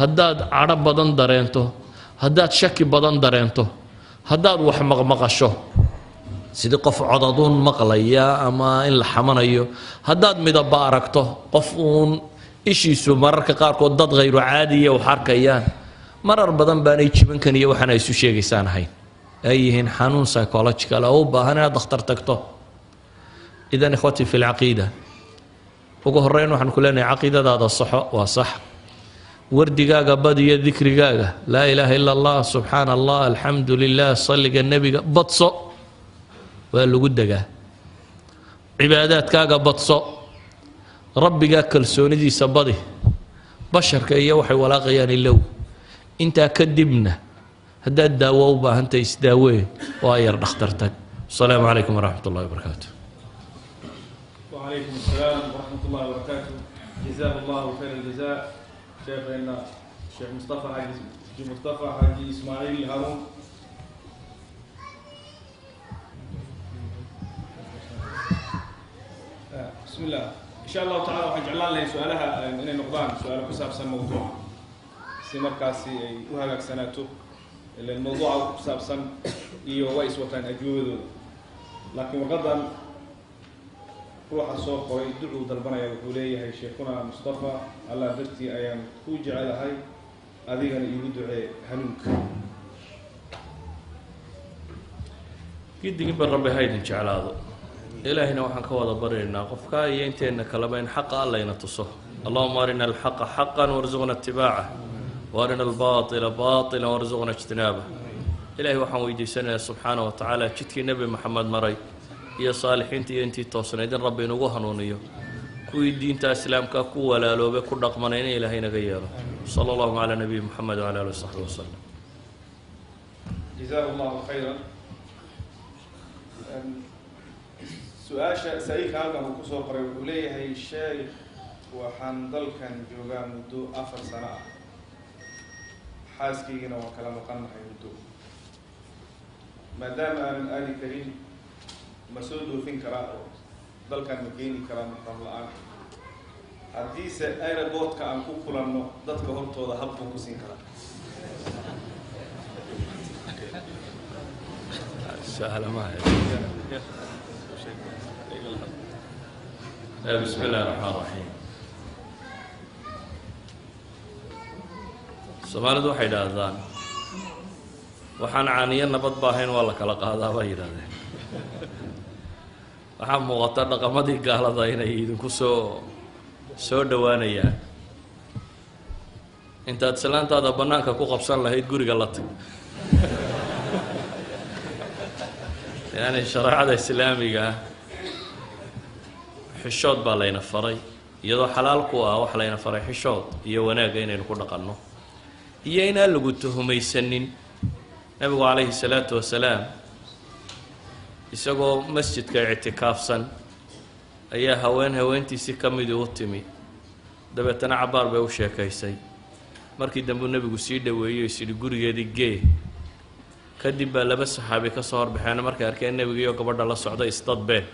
[SPEAKER 1] haddaad cadho badan dareento haddaad shaki badan dareento haddaad wax maqmaqasho sidii qof codaduun maqlaya ama in la xamanayo haddaad midaba aragto qof uun ishiisu mararka qaarkood dad hayru caadiya wax arkayaan marar badan baanay jibankan iyo waxaan ay isu sheegaysaan ahayn ay yihiin xanuun psychological oo u baahan inaad dhakhtar tagto idan ikhwati fi lcaqiida ugu horreyn waxaan ku leenahay caqiidadaada saxo waa sax wardigaaga badiyo dikrigaaga laa ilaaha ila allah subxaana allah alxamdu lilah salliga nebiga badso waa lagu degaa cibaadaadkaaga badso rabbigaa kalsoonidiisa badi basharka iyo waxay walaaqayaan ilow intaa kadibna haddaad daawo u baahantahay isdaawee oo ayar dhakhtar tag asalaamu calaykum waraxmat ullahi wabarakaatu
[SPEAKER 2] وعليكم السلام ورحمة الله وبركاته جزاه الله خير الجزاء شيخنا الشيخ مصطفى حاجي إسماعيل هارون بسم الله إن شاء الله تعالى وحن جعلنا لنا سؤالها إن نقضان سؤال كساب سن موضوع سمر كاسي وهذا سنته الموضوع كساب سن إيو ويس وطن أجوبه لكن وغدا روح السوق ويدعو دربنا يقولي هاي شيخنا مصطفى الله درتي أيام توجع على هاي هذه يدعي هنوك
[SPEAKER 1] قد رب هاي نجعل هذا إلهنا وحن كوضا برينا قفكا ينتين كلامين حق الله ينتصه اللهم أرنا الحق حقا وارزقنا اتباعه وأرنا الباطل باطلا وارزقنا اجتنابه إلهي وحن ويدي سنة سبحانه وتعالى جتكي نبي محمد مري يا صالحين انتي توصنا إذن ربي نوغو هنونيو كوي الدين تا إسلامك كو ولا لو بكل رقمنا إلهي نغيره صلى الله على نبي محمد وعلى آله وصحبه وسلم
[SPEAKER 2] جزاه الله خيرا su-aasha saaiilka halkan uu kusoo qoray wuxuu leeyahay sheekh waxaan dalkan joogaa muddo 4 sano ah xaaskaygiina waan kala maqannahay muddo maadaama aanan aadi karin ma soo dhoofin karaa oo dalkan ma keeni karaa muxram la-aan haddiise aeroboortka aan ku kulanno dadka hortooda hab buu ku siin karaa
[SPEAKER 1] بسم الله الرحمن الرحيم Soomaalidu waxay yidhaahdaan waxaan caaniyo nabad baahayn waa la kala qaadaa bay yidhaahdeen waxaa muuqata dhaqamadii gaalada inay idinku soo dhowaanayaan intaad salaantaada bannaanka ku qabsan lahayd guriga la tag yani shareecada islaamiga xishood baa layna faray iyadoo xalaal ku ah wax layna faray xishood iyo wanaagga inaynu ku dhaqanno iyo inaan lagu tuhumaysanin nabigu calayhi salaatu wasalaam isagoo masjidka ictikaafsan ayaa haweentiisii ka midii u timi dabeetana cabaar bay u sheekaysay markii dambeu nebigu sii dhoweeyey is yidhi gurigeedii gee kadib baa 2 saxaabi ka soo horbaxeen markay arkeen nebigiiyo gabadha la socda isdadbeen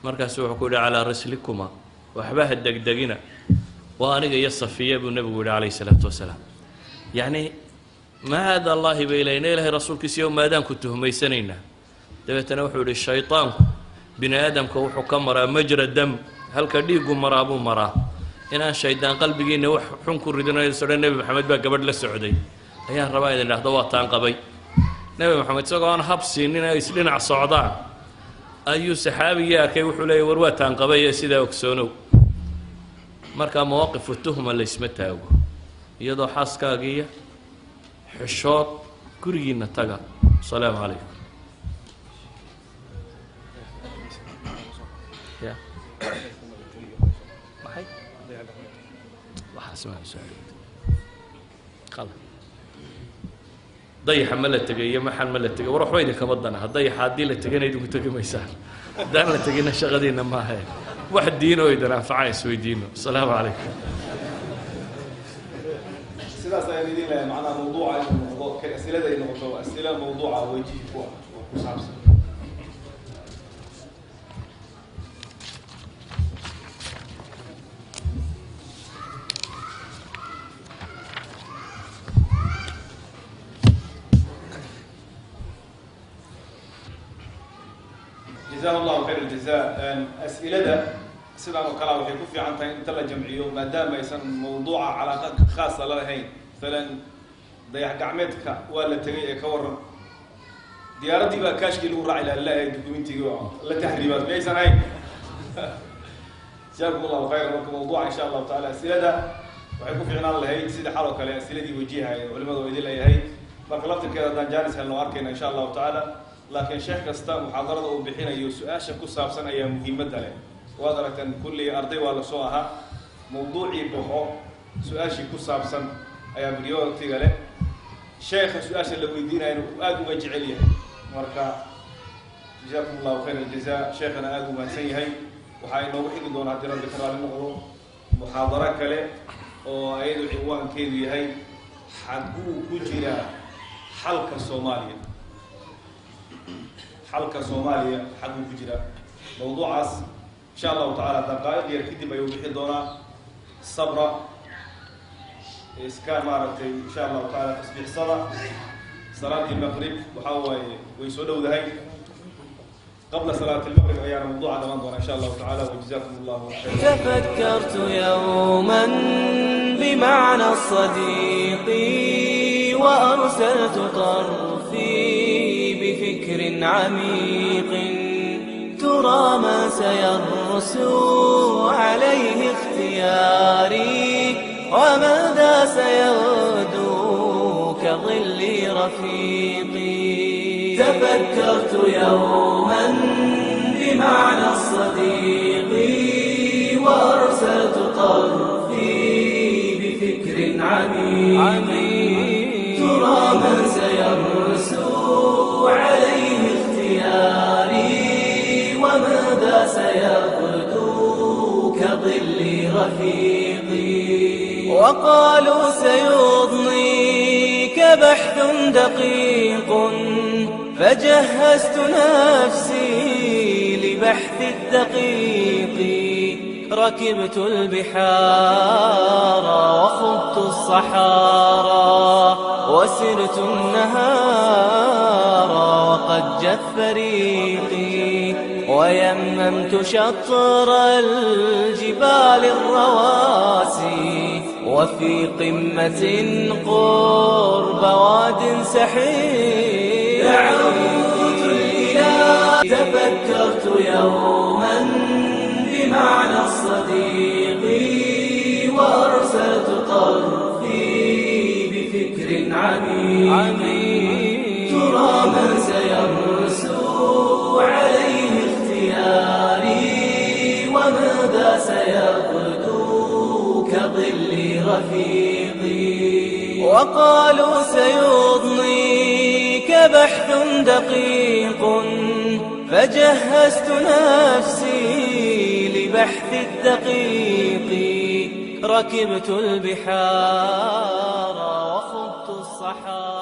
[SPEAKER 1] markaasu wuxuu ku yidhi calaa rislikuma waxba ha degdegina waa aniga iyo safiya buu nebigu yidhi calayhi salaatu wasalaam yacni maada allaahi bay ilayna ilaahay rasuulkiisiiyo maadaan ku tuhmaysanaynaa dabeetana wuxuu yidhi shaytaanku bini aadamka wuxuu ka maraa majra dam halka dhiiggu maraa buu maraa inaan shaydaan qalbigiina wax xun ku ridinayo sodhan nebi maxamed baa gabadh la socday ayaan rabaa idin dhahdo waa taan qabay nebi maxamed isagoo aan hab siinin ay isdhinac socdaan ayuu saxaabigii arkay wuxuu leeyay war waa taan qabay ee sidaa ogsoonow markaa mawaaqifu tuhma laysma taago iyadoo xaaskaagiiya xishood gurigiina taga asalaamu calaykum dayaxa ma la tegay iyo maxan ma la tegay war waxba idinkama dana dayaxa haddii la tegana idinku tegi maysaan haddaan la tegina shaqadiina maahae wax diinoo idin anfaca isweydiino asalaamu calaykum
[SPEAKER 2] sidaas ayaan idin leeyahay macnaha mawduuca inuu noqdo asilada ay noqoto asila mawduuca wajihi ku ah oo ku saabsan جزاه الله خير الجزاء أسئلة سيدنا وكلا وحي كفي عن تاين تلا جمعيو ما دام يسن موضوع علاقة خاصة لهين مثلا ضيع قعمتك ولا تجي كور ديارتي بقى كاش كيلو راعي لا دوكيومنتي لا تحريمات ليس هاي جزاكم الله خير موضوع ان شاء الله تعالى أسئلة وحي كفي عن الله هي سيدي حركة الأسئلة دي وجيها ولما ذو يدل هي فكلفت كذا دان جالس هالنواركين ان شاء الله تعالى لكن شيخ كستا محاضرة وبحين أيو سؤال كساب سنة أيام مهمة له وادرة كل أرضي ولا سوها موضوعي بحو سؤال كساب سنة أيام اليوم تيجي شيخ سؤال اللي ويدينا إنه أجو مجعليه مركا جزاكم الله خير الجزاء شيخنا أجو ما سيهاي وحاي نوحي دون هذه رد كرار النقطة محاضرة كله وأيد العنوان كذي هاي حقو كجرا حلقة الصومالية حلقة صومالية حق كجرا موضوع إن شاء الله تعالى دقائق يركدي بيوضح دونا صبرا إسكان مارت إن شاء الله تعالى تسبيح صلاة المغرب وحاول ويسودوا ذهي قبل صلاة المغرب أيام موضوع دمان دونا إن شاء الله تعالى وجزاكم الله خيرا.
[SPEAKER 3] تفكرت يوما بمعنى الصديق وأرسلت طرفي بفكر عميق ترى ما سيرسو عليه اختياري وماذا سيغدو كظل رفيقي تفكرت يوما بمعنى الصديق وأرسلت طرفي بفكر عميق ترى ما سيرسو عليه اختياري رفيقي. وقالوا سيضنيك بحث دقيق، فجهزت نفسي لبحث الدقيق. ركبت البحار وخضت الصحارى، وسرت النهار وقد جف ريقي. ويممت شطر الجبال الرواسي، وفي قمة قرب واد سحيق. دعوت الإله تفكرت يوما بمعنى الصديق، وأرسلت طرفي بفكر عميق. ترى من سيرسو عليه اختياري، وماذا سيقود كظل رفيقي. وقالوا سيضنيك بحث دقيق، فجهزت نفسي لبحث الدقيق. ركبت البحار وخضت الصحارى.